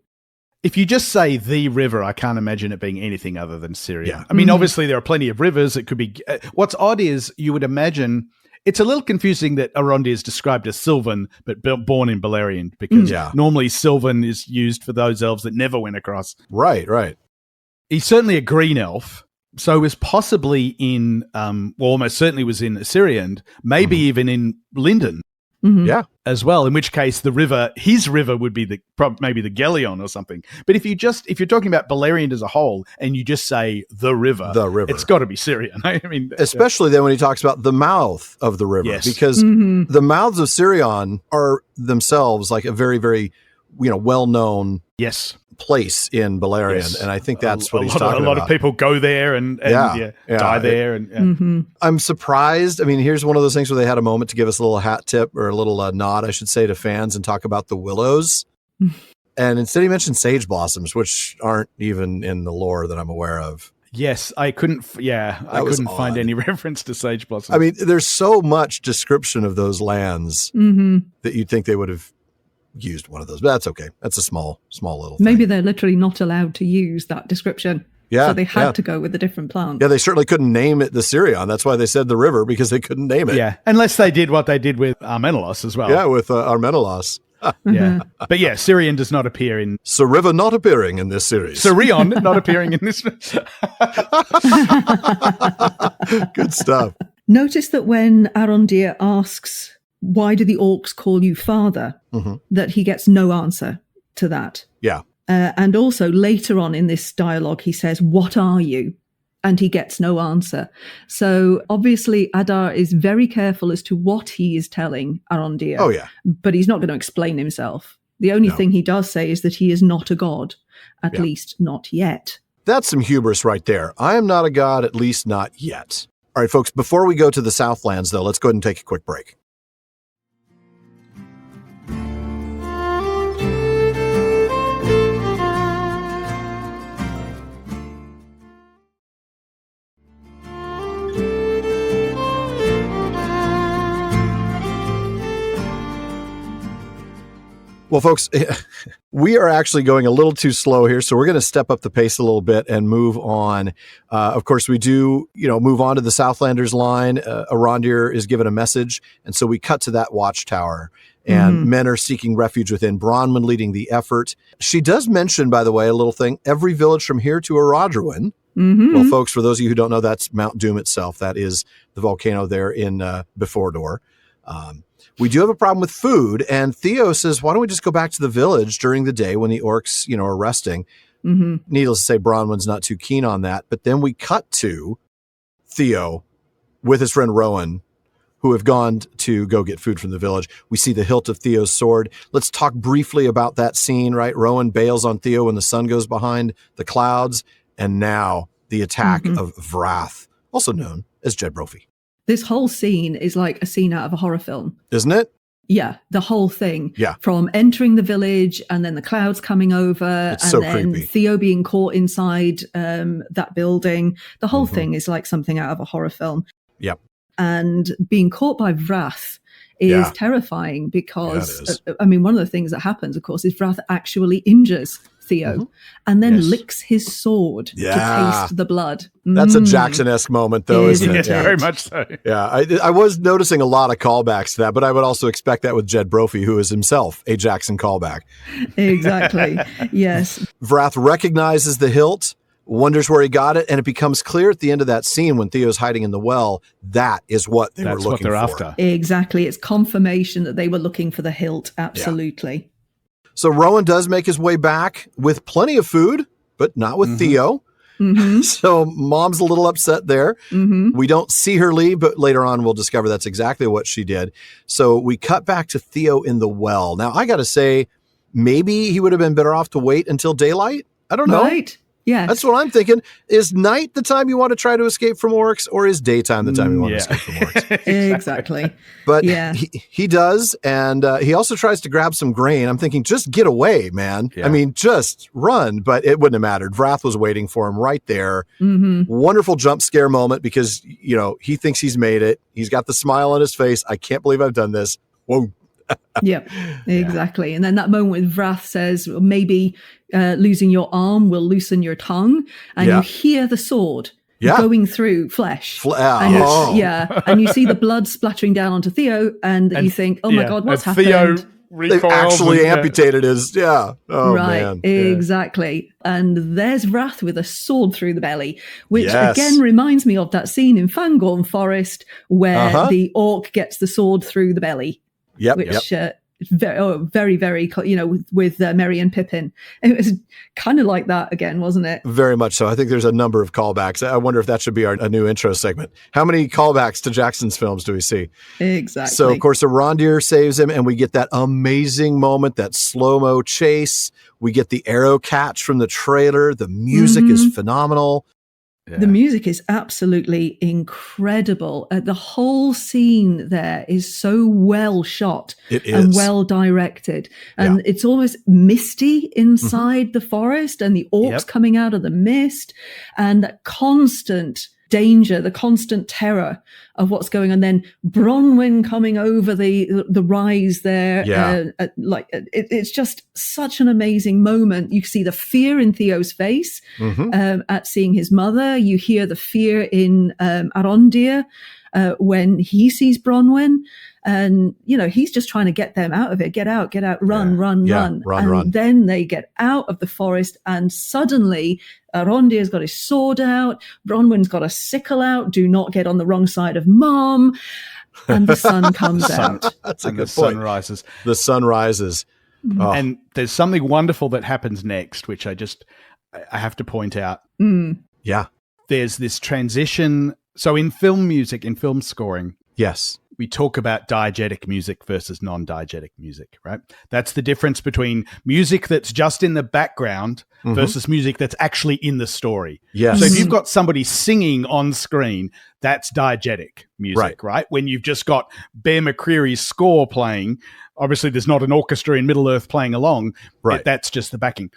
Speaker 2: If you just say the river, I can't imagine it being anything other than Syria. Yeah. I mean, obviously there are plenty of rivers. It could be. What's odd is you would imagine it's a little confusing that Eärendil is described as Sylvan, but born in Beleriand, because normally Sylvan is used for those elves that never went across.
Speaker 1: Right.
Speaker 2: He's certainly a green elf, so was possibly in, almost certainly was in Assyrian, maybe even in Linden.
Speaker 1: Yeah,
Speaker 2: as well. In which case, his river would be maybe the Gelion or something. But if you're talking about Beleriand as a whole, and you just say the river, it's got to be Syrian. I mean,
Speaker 1: especially then when he talks about the mouth of the river, because the mouths of Sirion are themselves like a very, very, well-known place in Beleriand, and I think that's what he's talking about.
Speaker 2: A lot of people go there and die there. And
Speaker 1: I'm surprised. I mean, here's one of those things where they had a moment to give us a little hat tip or a little nod, I should say, to fans and talk about the willows. And instead he mentioned sage blossoms, which aren't even in the lore that I'm aware of.
Speaker 2: Yes, I couldn't find any reference to sage blossoms.
Speaker 1: I mean, there's so much description of those lands that you'd think they would have used one of those, but that's okay. That's a small little thing.
Speaker 3: Maybe they're literally not allowed to use that description.
Speaker 1: Yeah.
Speaker 3: So they had to go with a different plant.
Speaker 1: Yeah, they certainly couldn't name it the Sirion. That's why they said the river, because they couldn't name it.
Speaker 2: Yeah, unless they did what they did with Armenelos as well.
Speaker 1: Yeah, with Armenelos.
Speaker 2: Yeah. But yeah, Sirion does not appear in...
Speaker 1: Siriva not appearing in this series.
Speaker 2: Sirion not appearing in this...
Speaker 1: Good stuff.
Speaker 3: Notice that when Eärendil asks, why do the orcs call you father? That he gets no answer to that.
Speaker 1: Yeah.
Speaker 3: And also later on in this dialogue, he says, what are you? And he gets no answer. So obviously Adar is very careful as to what he is telling Eärendil.
Speaker 1: Oh, yeah.
Speaker 3: But he's not going to explain himself. The only thing he does say is that he is not a god, at least not yet.
Speaker 1: That's some hubris right there. I am not a god, at least not yet. All right, folks, before we go to the Southlands, though, let's go ahead and take a quick break. Well, folks, we are actually going a little too slow here, so we're going to step up the pace a little bit and move on. Of course, we do, move on to the Southlanders line. Eärendil is given a message, and so we cut to that watchtower, and men are seeking refuge within. Bronwyn leading the effort. She does mention, by the way, a little thing, every village from here to Erodruin. Well, folks, for those of you who don't know, that's Mount Doom itself. That is the volcano there in Befordor. We do have a problem with food, and Theo says, why don't we just go back to the village during the day when the orcs, are resting? Needless to say, Bronwyn's not too keen on that. But then we cut to Theo with his friend Rowan, who have gone to go get food from the village. We see the hilt of Theo's sword. Let's talk briefly about that scene, right? Rowan bails on Theo when the sun goes behind the clouds, and now the attack of Vrath, also known as Jed Brophy.
Speaker 3: This whole scene is like a scene out of a horror film.
Speaker 1: Isn't it?
Speaker 3: Yeah, the whole thing.
Speaker 1: Yeah.
Speaker 3: From entering the village and then the clouds coming over
Speaker 1: it's so
Speaker 3: then
Speaker 1: creepy.
Speaker 3: Theo being caught inside that building. The whole thing is like something out of a horror film.
Speaker 1: Yep.
Speaker 3: And being caught by Vrath is terrifying because,
Speaker 1: Yeah,
Speaker 3: I mean, one of the things that happens, of course, is Vrath actually injures Theo and then licks his sword to taste the blood.
Speaker 1: That's a Jackson-esque moment, though, isn't it?
Speaker 2: Yeah, very much so.
Speaker 1: Yeah, I was noticing a lot of callbacks to that, but I would also expect that with Jed Brophy, who is himself a Jackson callback.
Speaker 3: Exactly. Yes.
Speaker 1: Vrath recognizes the hilt, wonders where he got it, and it becomes clear at the end of that scene when Theo's hiding in the well, that is what they were looking for.
Speaker 2: After.
Speaker 3: Exactly. It's confirmation that they were looking for the hilt. Absolutely.
Speaker 1: Yeah. So Rowan does make his way back with plenty of food, but not with Theo. So Mom's a little upset there. We don't see her leave, but later on we'll discover that's exactly what she did. So we cut back to Theo in the well. Now, I got to say, maybe he would have been better off to wait until daylight. I don't know.
Speaker 3: Right. Yeah.
Speaker 1: That's what I'm thinking. Is night the time you want to try to escape from orcs, or is daytime the time you want to escape from orcs?
Speaker 3: Exactly.
Speaker 1: But he does, and he also tries to grab some grain. I'm thinking, just get away, man. I mean, just run. But it wouldn't have mattered. Vrath was waiting for him right there. Wonderful jump scare moment because, you know, he thinks he's made it. He's got the smile on his face. I can't believe I've done this. Whoa.
Speaker 3: Yep, exactly. And then that moment when Vrath says, maybe losing your arm will loosen your tongue, and you hear the sword going through flesh. And you see the blood splattering down onto Theo, and you think, oh my God, what's happened?
Speaker 2: Theo
Speaker 1: they've actually amputated his, man.
Speaker 3: Exactly. And there's Vrath with a sword through the belly, which again reminds me of that scene in Fangorn Forest where the orc gets the sword through the belly. Which very, very, you know, with Merry and Pippin. It was kind of like that again, wasn't it?
Speaker 1: Very much so. I think there's a number of callbacks. I wonder if that should be a new intro segment. How many callbacks to Jackson's films do we see?
Speaker 3: Exactly.
Speaker 1: So, of course, Eärendil saves him, and we get that amazing moment, that slow-mo chase. We get the arrow catch from the trailer. The music is phenomenal.
Speaker 3: Yeah. The music is absolutely incredible. The whole scene there is so well shot and well directed. And it's almost misty inside the forest, and the orcs coming out of the mist, and that constant danger, the constant terror of what's going on. Then Bronwyn coming over the rise there. It's just such an amazing moment. You see the fear in Theo's face at seeing his mother. You hear the fear in Eärendil when he sees Bronwyn. And, you know, he's just trying to get them out of it. Get out, run. And then they get out of the forest, and suddenly Eärendil's got his sword out. Bronwyn's got a sickle out. Do not get on the wrong side of Mom. And the sun comes out.
Speaker 1: That's a good point.
Speaker 2: Sun rises.
Speaker 1: The sun rises. Oh.
Speaker 2: And there's something wonderful that happens next, which I have to point out.
Speaker 1: Yeah.
Speaker 2: There's this transition. So in film music, in film scoring.
Speaker 1: Yes.
Speaker 2: We talk about diegetic music versus non-diegetic music, right? That's the difference between music that's just in the background versus music that's actually in the story.
Speaker 1: Yes.
Speaker 2: So if you've got somebody singing on screen, that's diegetic music, right? When you've just got Bear McCreary's score playing, obviously there's not an orchestra in Middle-earth playing along. Right. That's just the backing.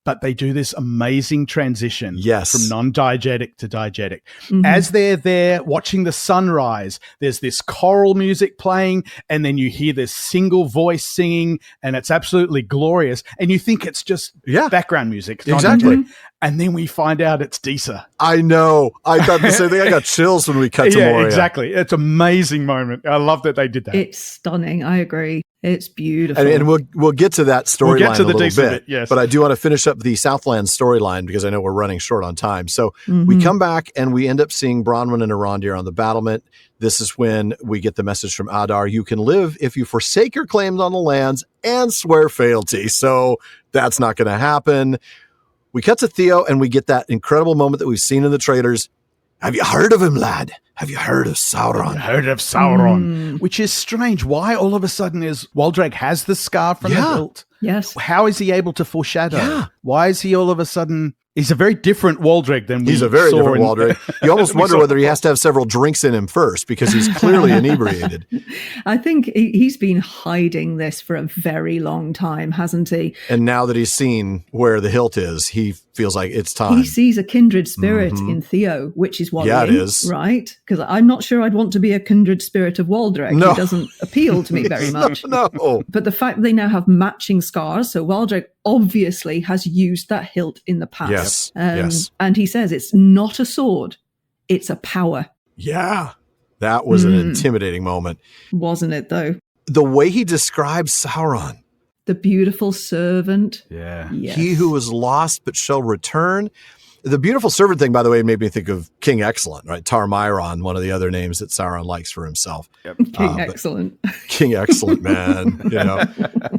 Speaker 2: But they do this amazing transition from non-diegetic to diegetic. As they're there watching the sunrise, there's this choral music playing, and then you hear this single voice singing, and it's absolutely glorious. And you think it's just background music.
Speaker 1: Exactly.
Speaker 2: And then we find out it's Disa.
Speaker 1: I know. I thought the same thing. I got chills when we cut to Moria.
Speaker 2: Exactly. It's an amazing moment. I love that they did that.
Speaker 3: It's stunning. I agree. It's beautiful.
Speaker 1: And we'll get to that storyline a little bit.
Speaker 2: Yes.
Speaker 1: But I do want to finish up the Southland storyline because I know we're running short on time. So we come back and we end up seeing Bronwyn and Eärendil on the battlement. This is when we get the message from Adar: you can live if you forsake your claims on the lands and swear fealty. So that's not going to happen. We cut to Theo and we get that incredible moment that we've seen in the trailers. Have you heard of him, lad? Have you heard of Sauron?
Speaker 2: Which is strange. Why all of a sudden is Waldreg has the scar from the hilt?
Speaker 3: Yes.
Speaker 2: How is he able to foreshadow? Why is he all of a sudden He's a very different Waldreg than we
Speaker 1: He's a very
Speaker 2: saw
Speaker 1: different Waldreg. You almost wonder whether he has to have several drinks in him first because he's clearly inebriated.
Speaker 3: I think he's been hiding this for a very long time, hasn't he?
Speaker 1: And now that he's seen where the hilt is, he feels like it's time.
Speaker 3: He sees a kindred spirit in Theo, which is worrying.
Speaker 1: Yeah, it is.
Speaker 3: Right? Because I'm not sure I'd want to be a kindred spirit of Waldreg.
Speaker 1: No.
Speaker 3: He doesn't appeal to me very much.
Speaker 1: No.
Speaker 3: But the fact that they now have matching scars, so Waldreg obviously has used that hilt in the past.
Speaker 1: Yes.
Speaker 3: And he says it's not a sword, it's a power.
Speaker 1: Yeah. That was an intimidating moment.
Speaker 3: Wasn't it, though?
Speaker 1: The way he describes Sauron.
Speaker 3: The beautiful servant.
Speaker 2: Yeah.
Speaker 3: Yes.
Speaker 1: He who was lost but shall return. The beautiful servant thing, by the way, made me think of King Excellent, right? Tar-Myron, one of the other names that Sauron likes for himself.
Speaker 2: Yep.
Speaker 3: King Excellent.
Speaker 1: King Excellent, man.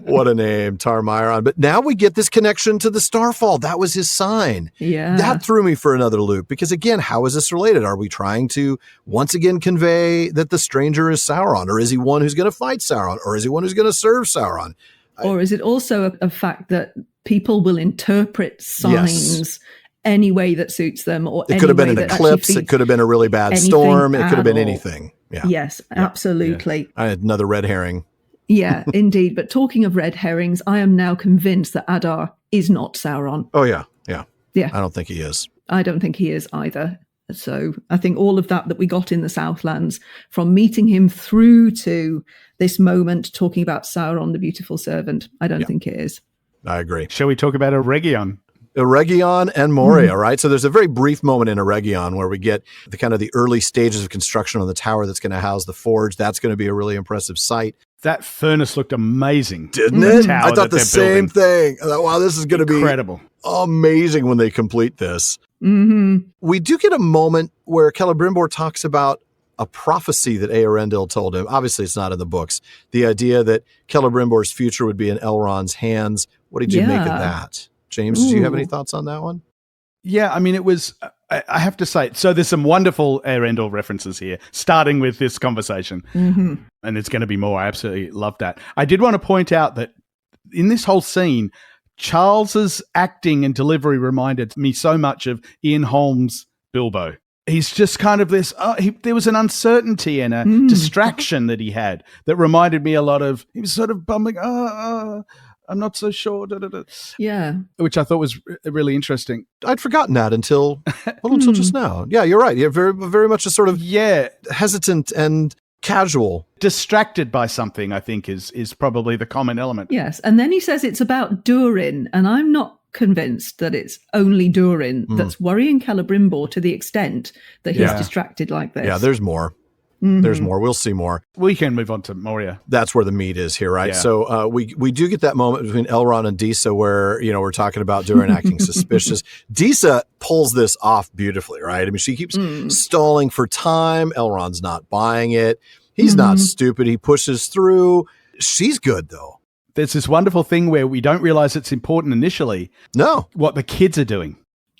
Speaker 1: What a name, Tar-Myron. But now we get this connection to the Starfall. That was his sign.
Speaker 3: Yeah.
Speaker 1: That threw me for another loop because, again, how is this related? Are we trying to once again convey that the stranger is Sauron? Or is he one who's going to fight Sauron? Or is he one who's going to serve Sauron?
Speaker 3: Or is it also a fact that people will interpret signs any way that suits them? Or
Speaker 1: it could have been an eclipse. It could have been a really bad storm. It could have been anything. Yeah.
Speaker 3: Yes, absolutely.
Speaker 1: I had another red herring.
Speaker 3: Yeah, indeed. But talking of red herrings, I am now convinced that Adar is not Sauron.
Speaker 1: Oh, yeah.
Speaker 3: Yeah.
Speaker 1: I don't think he is.
Speaker 3: I don't think he is either. So I think all of that we got in the Southlands, from meeting him through to this moment talking about Sauron, the beautiful servant, I don't think it is.
Speaker 1: I agree.
Speaker 2: Shall we talk about Eregion?
Speaker 1: Eregion and Moria, right? So there's a very brief moment in Eregion where we get the kind of the early stages of construction on the tower that's going to house the forge. That's going to be a really impressive sight.
Speaker 2: That furnace looked amazing.
Speaker 1: Didn't it? I thought the same thing. I thought, wow, this is going to be
Speaker 2: incredible.
Speaker 1: Amazing when they complete this.
Speaker 3: Mm-hmm.
Speaker 1: We do get a moment where Celebrimbor talks about a prophecy that Eärendil told him. Obviously, it's not in the books. The idea that Celebrimbor's future would be in Elrond's hands. What did you make of that? James, do you have any thoughts on that one?
Speaker 2: Yeah, I mean, it was, I have to say, so there's some wonderful Eärendil references here, starting with this conversation.
Speaker 3: Mm-hmm.
Speaker 2: And it's going to be more. I absolutely love that. I did want to point out that in this whole scene, Charles's acting and delivery reminded me so much of Ian Holmes' Bilbo. He's just kind of this, there was an uncertainty and a distraction that he had that reminded me a lot of, he was sort of bumbling, I'm not so sure.
Speaker 3: Yeah.
Speaker 2: Which I thought was really interesting.
Speaker 1: I'd forgotten that until just now. Yeah, you're right. You're very, very much a sort of hesitant and casual.
Speaker 2: Distracted by something, I think, is probably the common element.
Speaker 3: Yes. And then he says it's about Durin, and I'm not convinced that it's only Durin that's worrying Celebrimbor to the extent that he's distracted like this.
Speaker 1: Yeah, there's more. There's more. We'll see more.
Speaker 2: We can move on to Moria.
Speaker 1: That's where the meat is here, right? Yeah. So we do get that moment between Elrond and Disa where, we're talking about Durin acting suspicious. Disa pulls this off beautifully, right? I mean, she keeps stalling for time. Elrond's not buying it. He's not stupid. He pushes through. She's good, though.
Speaker 2: There's this wonderful thing where we don't realize it's important initially.
Speaker 1: No.
Speaker 2: What the kids are doing.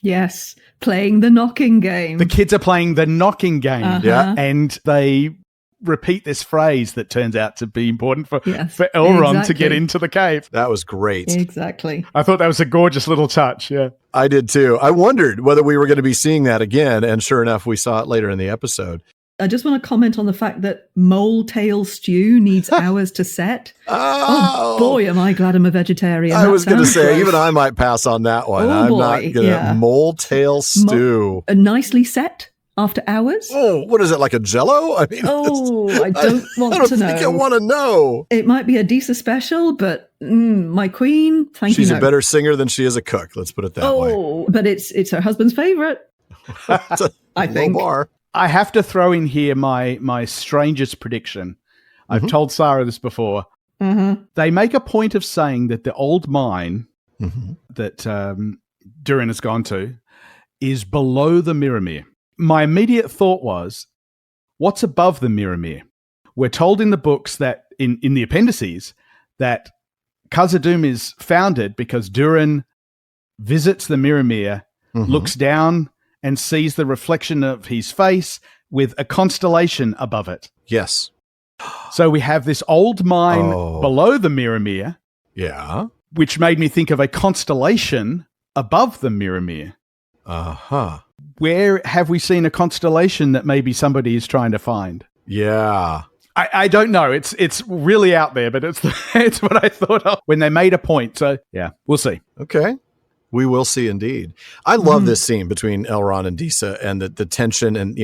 Speaker 3: Yes, playing the knocking game.
Speaker 2: The kids are playing the knocking game.
Speaker 1: Yeah.
Speaker 2: And they repeat this phrase that turns out to be important for Elrond to get into the cave.
Speaker 1: That was great.
Speaker 3: Exactly.
Speaker 2: I thought that was a gorgeous little touch, yeah.
Speaker 1: I did too. I wondered whether we were going to be seeing that again, and sure enough, we saw it later in the episode.
Speaker 3: I just want to comment on the fact that mole tail stew needs hours to set. Oh boy, am I glad I'm a vegetarian.
Speaker 1: I was going to say, even I might pass on that one. I'm not going to mole tail stew.
Speaker 3: Nicely set after hours.
Speaker 1: Oh, what is it, like a Jell-O? I mean,
Speaker 3: I don't want to know. I don't think
Speaker 1: I want to know.
Speaker 3: It might be a Disa special, but my queen, thank you.
Speaker 1: She's a better singer than she is a cook. Let's put it that way.
Speaker 3: Oh, but it's her husband's favorite. I think.
Speaker 1: Bar.
Speaker 2: I have to throw in here my strangest prediction. I've told Sarah this before. They make a point of saying that the old mine that Durin has gone to is below the Mirrormere. My immediate thought was, what's above the Mirrormere? We're told in the books that, in the appendices, that Khazad-dûm is founded because Durin visits the Mirrormere, looks down and sees the reflection of his face with a constellation above it.
Speaker 1: Yes.
Speaker 2: So we have this old mine below the Mirrormere.
Speaker 1: Yeah.
Speaker 2: Which made me think of a constellation above the Mirrormere.
Speaker 1: Uh-huh.
Speaker 2: Where have we seen a constellation that maybe somebody is trying to find?
Speaker 1: Yeah.
Speaker 2: I don't know. It's really out there, but it's what I thought of when they made a point. So, yeah, we'll see.
Speaker 1: Okay. We will see indeed. I love this scene between Elrond and Disa and the tension and,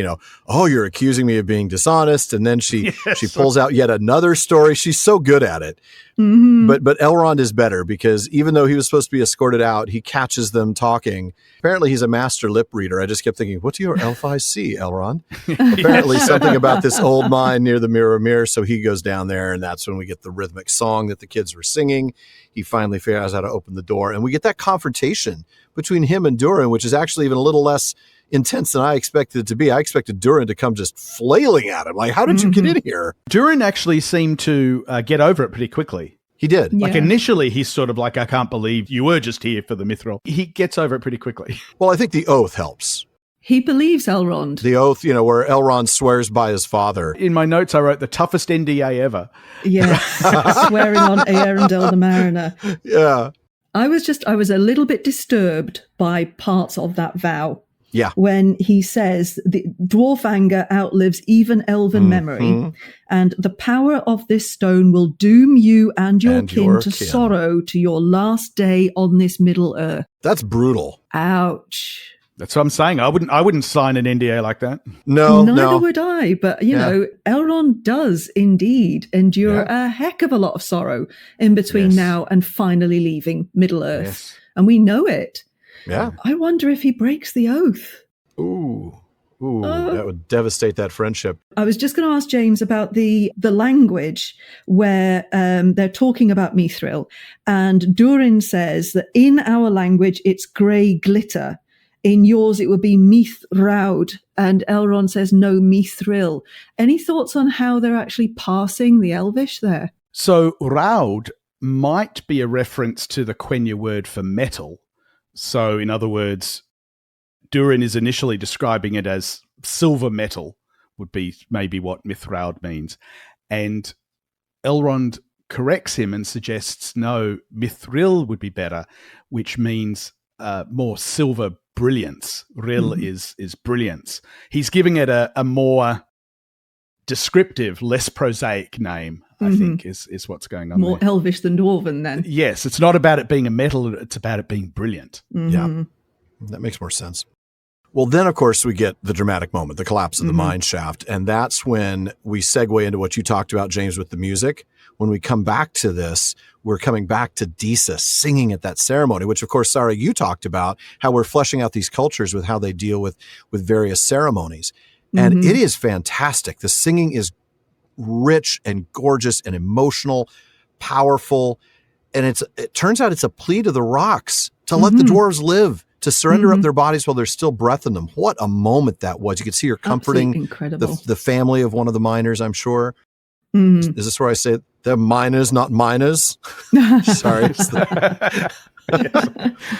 Speaker 1: oh, you're accusing me of being dishonest. And then she pulls out yet another story. She's so good at it.
Speaker 3: Mm-hmm.
Speaker 1: But Elrond is better because even though he was supposed to be escorted out, he catches them talking. Apparently he's a master lip reader. I just kept thinking, what do your elf eyes see, Elrond? Apparently something about this old mine near the Mirror of Mirrors. So he goes down there, and that's when we get the rhythmic song that the kids were singing. He finally figures out how to open the door, and we get that confrontation between him and Durin, which is actually even a little less intense than I expected it to be. I expected Durin to come just flailing at him. Like, how did you get in here?
Speaker 2: Durin actually seemed to get over it pretty quickly.
Speaker 1: He did.
Speaker 3: Yeah.
Speaker 2: Like initially, he's sort of like, I can't believe you were just here for the mithril. He gets over it pretty quickly.
Speaker 1: Well, I think the oath helps.
Speaker 3: He believes Elrond.
Speaker 1: The oath, where Elrond swears by his father.
Speaker 2: In my notes, I wrote the toughest NDA ever.
Speaker 3: Yes, swearing on Eärendil the Mariner.
Speaker 1: Yeah.
Speaker 3: I was a little bit disturbed by parts of that vow.
Speaker 1: Yeah.
Speaker 3: When he says the dwarf anger outlives even elven memory, and the power of this stone will doom you and your kin to sorrow to your last day on this Middle Earth.
Speaker 1: That's brutal.
Speaker 3: Ouch.
Speaker 2: That's what I'm saying. I wouldn't sign an NDA like that.
Speaker 3: Neither would I. But, Elrond does indeed endure a heck of a lot of sorrow in between now and finally leaving Middle Earth.
Speaker 2: Yes.
Speaker 3: And we know it.
Speaker 1: Yeah.
Speaker 3: I wonder if he breaks the oath.
Speaker 1: Ooh, that would devastate that friendship.
Speaker 3: I was just going to ask James about the language where they're talking about mithril. And Durin says that in our language, it's grey glitter. In yours, it would be mithril. And Elrond says, no, mithril. Any thoughts on how they're actually parsing the Elvish there?
Speaker 2: So raud might be a reference to the Quenya word for metal. So in other words, Durin is initially describing it as silver metal would be maybe what mithril means. And Elrond corrects him and suggests, no, mithril would be better, which means more silver brilliance. Ril is brilliance. He's giving it a more descriptive, less prosaic name, I think, is what's going on.
Speaker 3: More
Speaker 2: there.
Speaker 3: Elvish than Dwarven, then.
Speaker 2: Yes, it's not about it being a metal, it's about it being brilliant.
Speaker 1: Yeah, that makes more sense. Well, then, of course, we get the dramatic moment, the collapse of the mine shaft. And that's when we segue into what you talked about, James, with the music. When we come back to this, we're coming back to Disa singing at that ceremony, which, of course, Sarah, you talked about how we're fleshing out these cultures with how they deal with various ceremonies. And it is fantastic. The singing is rich and gorgeous and emotional, powerful. And it turns out it's a plea to the rocks to let the dwarves live, to surrender up their bodies while there's still breath in them. What a moment that was. You could see her comforting the family of one of the miners, I'm sure. Is this where I say the miners, not miners? Sorry.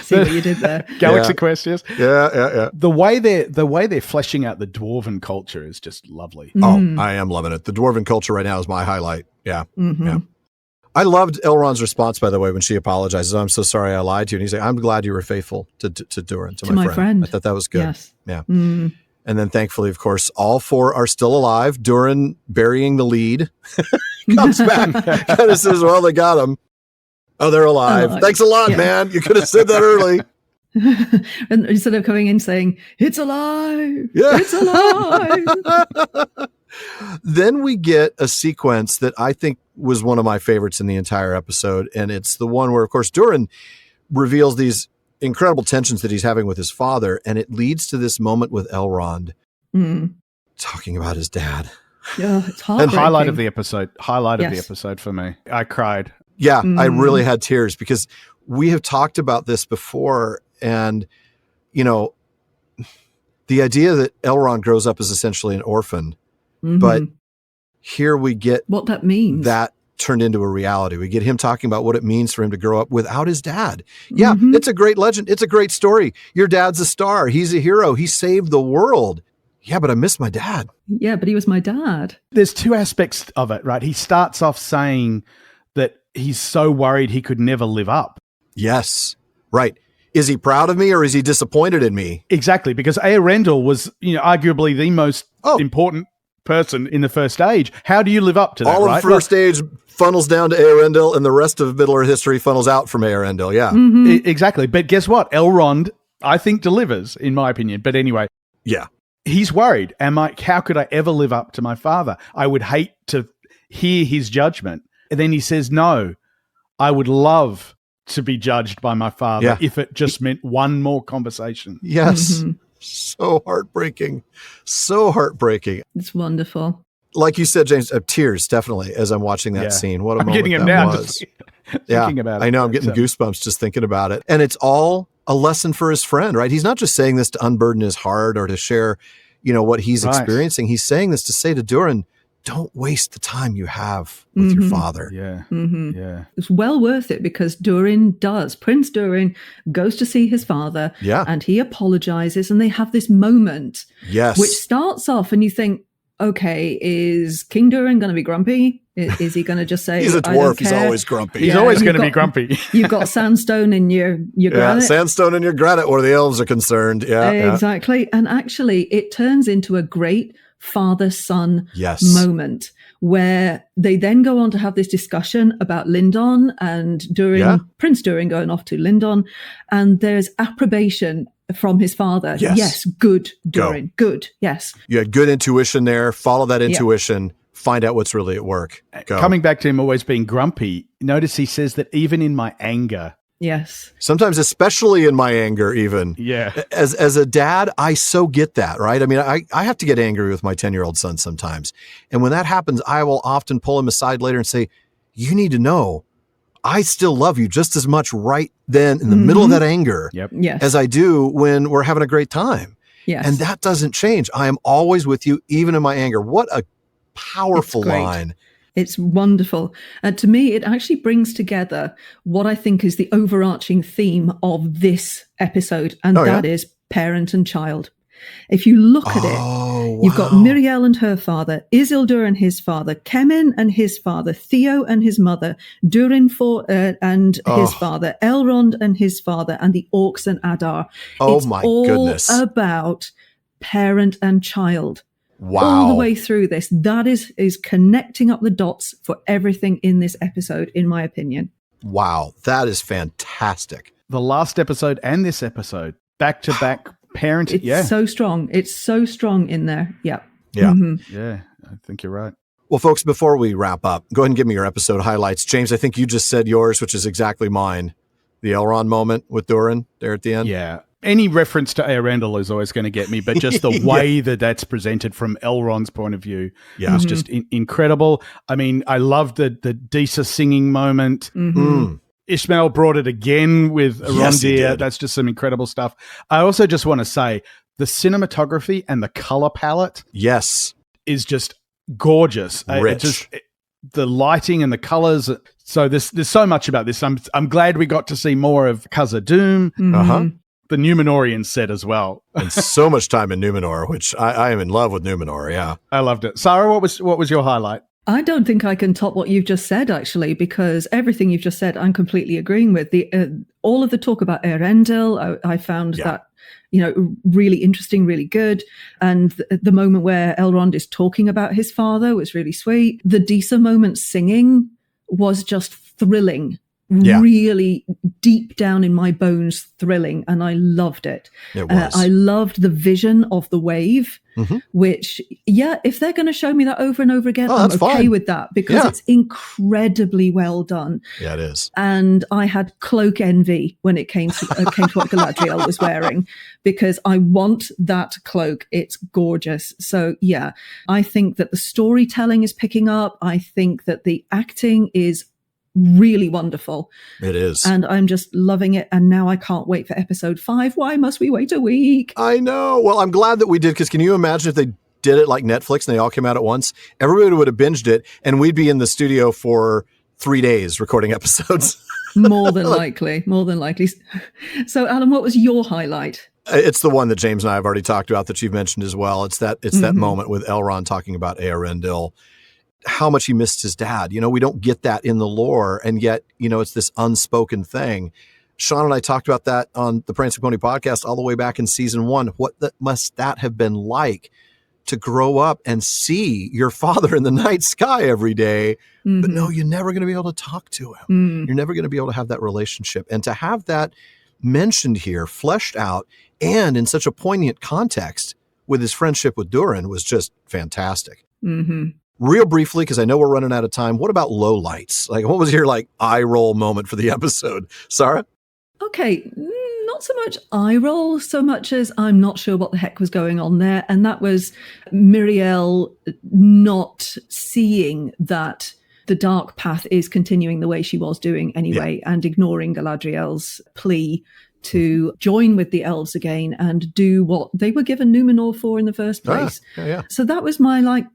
Speaker 3: See what you did there.
Speaker 2: Galaxy Quest, yes.
Speaker 1: Yeah.
Speaker 2: The way they're fleshing out the dwarven culture is just lovely.
Speaker 1: Oh, I am loving it. The dwarven culture right now is my highlight. Yeah. Yeah. I loved Elrond's response, by the way, when she apologizes. I'm so sorry I lied to you. And he's like, I'm glad you were faithful to Durin, to my friend. I thought that was good. Yes. Yeah. And then thankfully, of course, all four are still alive. Durin, burying the lead, comes back kind of says, well, they got him. Oh, they're alive. Thanks a lot, man. You could have said that early.
Speaker 3: And instead of coming in saying, it's alive.
Speaker 1: Yeah.
Speaker 3: It's alive.
Speaker 1: Then we get a sequence that I think was one of my favorites in the entire episode. And it's the one where, of course, Durin reveals these incredible tensions that he's having with his father. And it leads to this moment with Elrond talking about his dad.
Speaker 3: Yeah, it's
Speaker 2: and highlight of the episode. Highlight of the episode for me. I cried.
Speaker 1: Yeah, I really had tears because we have talked about this before. And, you know, the idea that Elrond grows up as essentially an orphan, but here we get
Speaker 3: what that means.
Speaker 1: That turned into a reality. We get him talking about what it means for him to grow up without his dad. Yeah, it's a great legend. It's a great story. Your dad's a star. He's a hero. He saved the world. Yeah, but I miss my dad.
Speaker 3: Yeah, but he was my dad.
Speaker 2: There's two aspects of it, right? He starts off saying that he's so worried he could never live up.
Speaker 1: Yes, right. Is he proud of me or is he disappointed in me?
Speaker 2: Exactly, because Eärendil was, arguably the most important person in the First Age. How do you live up to that?
Speaker 1: All of First Age funnels down to Eärendil, and the rest of Middle Earth history funnels out from Eärendil. Yeah,
Speaker 2: exactly. But guess what? Elrond, I think, delivers, in my opinion. But anyway,
Speaker 1: yeah,
Speaker 2: he's worried. How could I ever live up to my father? I would hate to hear his judgment. And then he says, no, I would love to be judged by my father if it just meant one more conversation.
Speaker 1: Yes. So heartbreaking. So heartbreaking.
Speaker 3: It's wonderful.
Speaker 1: Like you said, James, tears, definitely, as I'm watching that scene. What a moment
Speaker 2: getting
Speaker 1: that
Speaker 2: him now
Speaker 1: was.
Speaker 2: Thinking about it.
Speaker 1: I know, I'm getting goosebumps just thinking about it. And it's all a lesson for his friend, right? He's not just saying this to unburden his heart or to share, what he's experiencing. He's saying this to say to Durin, don't waste the time you have with your father.
Speaker 2: Yeah. Yeah.
Speaker 3: It's well worth it because Prince Durin goes to see his father and he apologizes and they have this moment which starts off and you think, okay, is King Durin going to be grumpy? Is he going to just say,
Speaker 1: he's a dwarf, he's always grumpy.
Speaker 2: He's always going to be grumpy.
Speaker 3: You've got sandstone in your granite.
Speaker 1: Sandstone in your granite where the elves are concerned. Yeah,
Speaker 3: exactly. And actually it turns into a great father-son moment where they then go on to have this discussion about Lindon and Prince Durin going off to Lindon, and there's approbation from his father. Yes, good, Durin, good, yes.
Speaker 1: You had good intuition there. Follow that intuition. Find out what's really at work. Go.
Speaker 2: Coming back to him always being grumpy, notice he says that even in my anger.
Speaker 3: Yes.
Speaker 1: Sometimes, especially in my anger, even.
Speaker 2: Yeah.
Speaker 1: As a dad, I so get that, right? I mean, I have to get angry with my 10-year-old son sometimes. And when that happens, I will often pull him aside later and say, you need to know, I still love you just as much right then in the middle of that anger as I do when we're having a great time.
Speaker 3: Yes.
Speaker 1: And that doesn't change. I am always with you, even in my anger. What a powerful line.
Speaker 3: It's wonderful. And to me, it actually brings together what I think is the overarching theme of this episode, and that is parent and child. If you look at it, you've got Miriel and her father, Isildur and his father, Kemen and his father, Theo and his mother, Durin and his father, Elrond and his father, and the orcs and Adar.
Speaker 1: Oh, my goodness.
Speaker 3: It's all about parent and child.
Speaker 1: Wow.
Speaker 3: All the way through this. That is connecting up the dots for everything in this episode, in my opinion.
Speaker 1: Wow. That is fantastic.
Speaker 2: The last episode and this episode, back to back parent.
Speaker 3: It's so strong. It's so strong in there. Yeah.
Speaker 1: Yeah.
Speaker 2: Yeah. I think you're right.
Speaker 1: Well, folks, before we wrap up, go ahead and give me your episode highlights. James, I think you just said yours, which is exactly mine. The Elrond moment with Durin there at the end.
Speaker 2: Yeah. Any reference to Eärendil is always going to get me, but just the way that's presented from Elrond's point of view is just incredible. I mean, I loved the Disa singing moment. Ishmael brought it again with Eärendil. That's just some incredible stuff. I also just want to say the cinematography and the color palette is just gorgeous.
Speaker 1: Rich.
Speaker 2: The lighting and the colors. So there's so much about this. I'm glad we got to see more of Khazad-dûm. The Númenorian set as well.
Speaker 1: And so much time in Númenor, which I am in love with Númenor, yeah.
Speaker 2: I loved it. Sarah, what was your highlight?
Speaker 3: I don't think I can top what you've just said, actually, because everything you've just said, I'm completely agreeing with. All of the talk about Eärendil, I found that, really interesting, really good. And the moment where Elrond is talking about his father was really sweet. The Disa moment singing was just thrilling. Really deep down in my bones thrilling, and I loved it.
Speaker 1: It was.
Speaker 3: I loved the vision of the wave, which, if they're going to show me that over and over again, I'm okay with that because it's incredibly well done.
Speaker 1: Yeah, it is.
Speaker 3: And I had cloak envy when it came to what Galadriel was wearing, because I want that cloak. It's gorgeous. So, I think that the storytelling is picking up. I think that the acting is really wonderful.
Speaker 1: It is.
Speaker 3: And I'm just loving it. And now I can't wait for episode 5. Why must we wait a week?
Speaker 1: I know. Well, I'm glad that we did, because can you imagine if they did it like Netflix and they all came out at once? Everybody would have binged it and we'd be in the studio for 3 days recording episodes.
Speaker 3: More than likely. So, Alan, what was your highlight?
Speaker 1: It's the one that James and I have already talked about that you've mentioned as well. It's that moment with Elrond talking about Eärendil. How much he missed his dad. We don't get that in the lore. And yet, it's this unspoken thing. Sean and I talked about that on the Prancing Pony podcast all the way back in season 1. What must that have been like to grow up and see your father in the night sky every day, but no, you're never going to be able to talk to him. You're never going to be able to have that relationship. And to have that mentioned here, fleshed out, and in such a poignant context with his friendship with Durin was just fantastic. Real briefly, because I know we're running out of time, what about lowlights? Like, what was your eye roll moment for the episode? Sarah?
Speaker 3: Okay, not so much eye roll, so much as I'm not sure what the heck was going on there. And that was Miriel not seeing that the dark path is continuing the way she was doing anyway, and ignoring Galadriel's plea to join with the elves again and do what they were given Númenor for in the first place. So that was my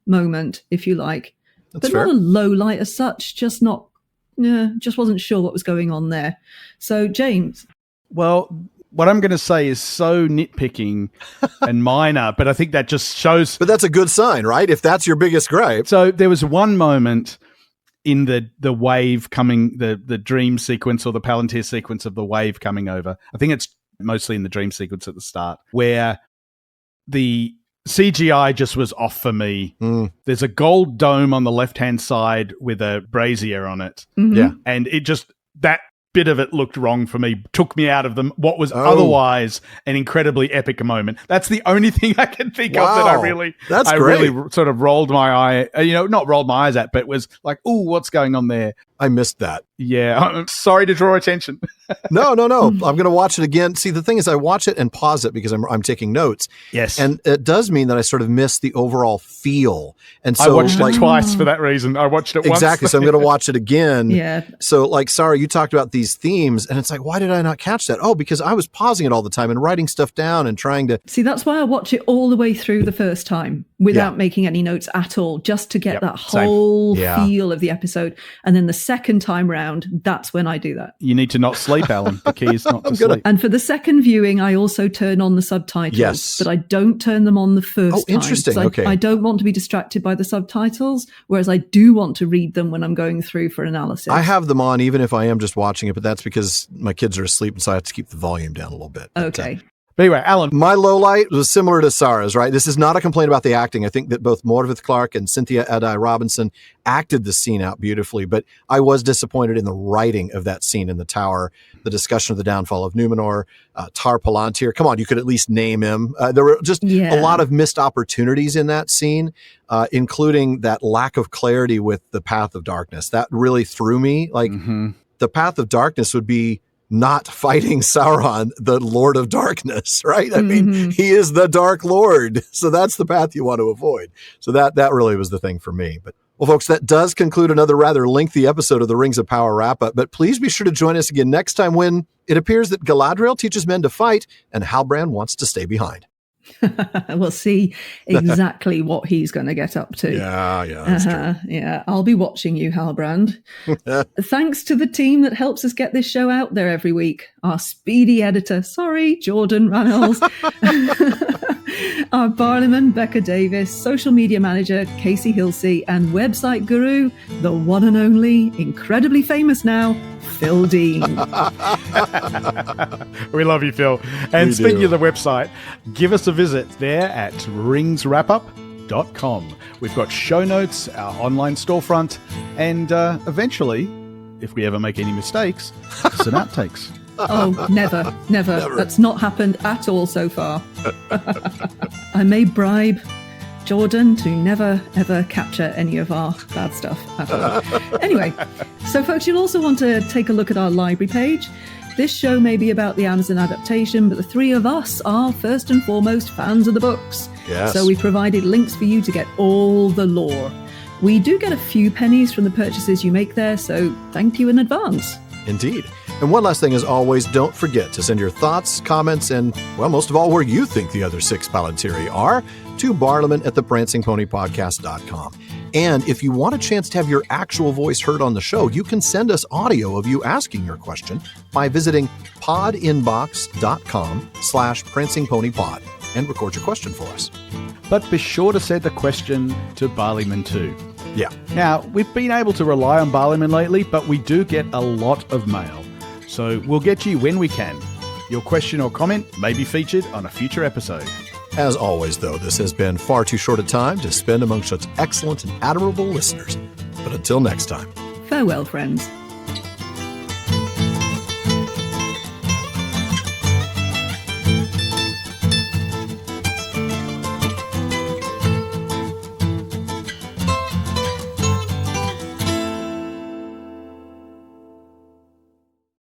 Speaker 3: moment, if you like.
Speaker 1: That's
Speaker 3: but
Speaker 1: fair.
Speaker 3: Not a low light as such, just wasn't sure what was going on there. So, James.
Speaker 2: Well, what I'm going to say is so nitpicking and minor, but I think that just shows.
Speaker 1: But that's a good sign, right? If that's your biggest gripe.
Speaker 2: So there was one moment in the wave coming, the dream sequence or the Palantir sequence of the wave coming over. I think it's mostly in the dream sequence at the start, where the CGI just was off for me. There's a gold dome on the left-hand side with a brazier on it. And it just, that bit of it looked wrong for me, took me out of what was otherwise an incredibly epic moment. That's the only thing I can think of that I really sort of rolled my eye, not rolled my eyes at, but was like, ooh, what's going on there?
Speaker 1: I missed that.
Speaker 2: Yeah, I'm sorry to draw attention.
Speaker 1: No. I'm going to watch it again. See, the thing is I watch it and pause it because I'm taking notes.
Speaker 2: Yes.
Speaker 1: And it does mean that I sort of miss the overall feel. And so
Speaker 2: I watched it twice for that reason. I watched it once.
Speaker 1: Exactly. So I'm going to watch it again.
Speaker 3: Yeah.
Speaker 1: So Sarah, you talked about these themes and it's like, why did I not catch that? Oh, because I was pausing it all the time and writing stuff down and trying to.
Speaker 3: See, that's why I watch it all the way through the first time without making any notes at all, just to get that whole feel of the episode. And then the second time round, that's when I do that.
Speaker 2: You need to not sleep, Alan. The key is not to sleep.
Speaker 3: And for the second viewing, I also turn on the subtitles, but I don't turn them on the first time.
Speaker 1: Interesting. Okay.
Speaker 3: I don't want to be distracted by the subtitles, whereas I do want to read them when I'm going through for analysis.
Speaker 1: I have them on even if I am just watching it, but that's because my kids are asleep, and so I have to keep the volume down a little bit.
Speaker 3: Okay.
Speaker 2: But anyway, Alan.
Speaker 1: My low light was similar to Sarah's, right? This is not a complaint about the acting. I think that both Morvith Clark and Cynthia Edai-Robinson acted the scene out beautifully, but I was disappointed in the writing of that scene in the tower, the discussion of the downfall of Númenor, Tar Palantir. Come on, you could at least name him. There were just a lot of missed opportunities in that scene, including that lack of clarity with the Path of Darkness. That really threw me. The Path of Darkness would be not fighting Sauron, the Lord of Darkness, right? I mean, he is the Dark Lord. So that's the path you want to avoid. So that really was the thing for me. But well, folks, that does conclude another rather lengthy episode of the Rings of Power wrap-up. But please be sure to join us again next time when it appears that Galadriel teaches men to fight and Halbrand wants to stay behind.
Speaker 3: We'll see exactly what he's going to get up to.
Speaker 1: Yeah, that's true.
Speaker 3: Yeah, I'll be watching you, Halbrand. Thanks to the team that helps us get this show out there every week. Our speedy editor, Jordan Rannells. Our barleyman, Becca Davis. Social media manager, Casey Hilsey. And website guru, the one and only, incredibly famous now, Phil Dean.
Speaker 2: We love you, Phil. And speaking of the website, give us a visit there at ringswrapup.com. We've got show notes, our online storefront, and eventually, if we ever make any mistakes, some outtakes.
Speaker 3: Oh, never. That's not happened at all so far. I may bribe Jordan to never, ever capture any of our bad stuff at all. Anyway, so folks, you'll also want to take a look at our library page. This show may be about the Amazon adaptation, but the three of us are first and foremost fans of the books.
Speaker 1: Yes.
Speaker 3: So we provided links for you to get all the lore. We do get a few pennies from the purchases you make there, so thank you in advance.
Speaker 1: Indeed. And one last thing, as always, don't forget to send your thoughts, comments, and, well, most of all, where you think the other six Palantiri are, to barliman@theprancingponypodcast.com. And if you want a chance to have your actual voice heard on the show, you can send us audio of you asking your question by visiting podinbox.com/prancingponypod and record your question for us.
Speaker 2: But be sure to send the question to Barleyman too.
Speaker 1: Yeah.
Speaker 2: Now, we've been able to rely on Barleyman lately, but we do get a lot of mail. So we'll get to you when we can. Your question or comment may be featured on a future episode.
Speaker 1: As always, though, this has been far too short a time to spend among such excellent and admirable listeners. But until next time.
Speaker 3: Farewell, friends.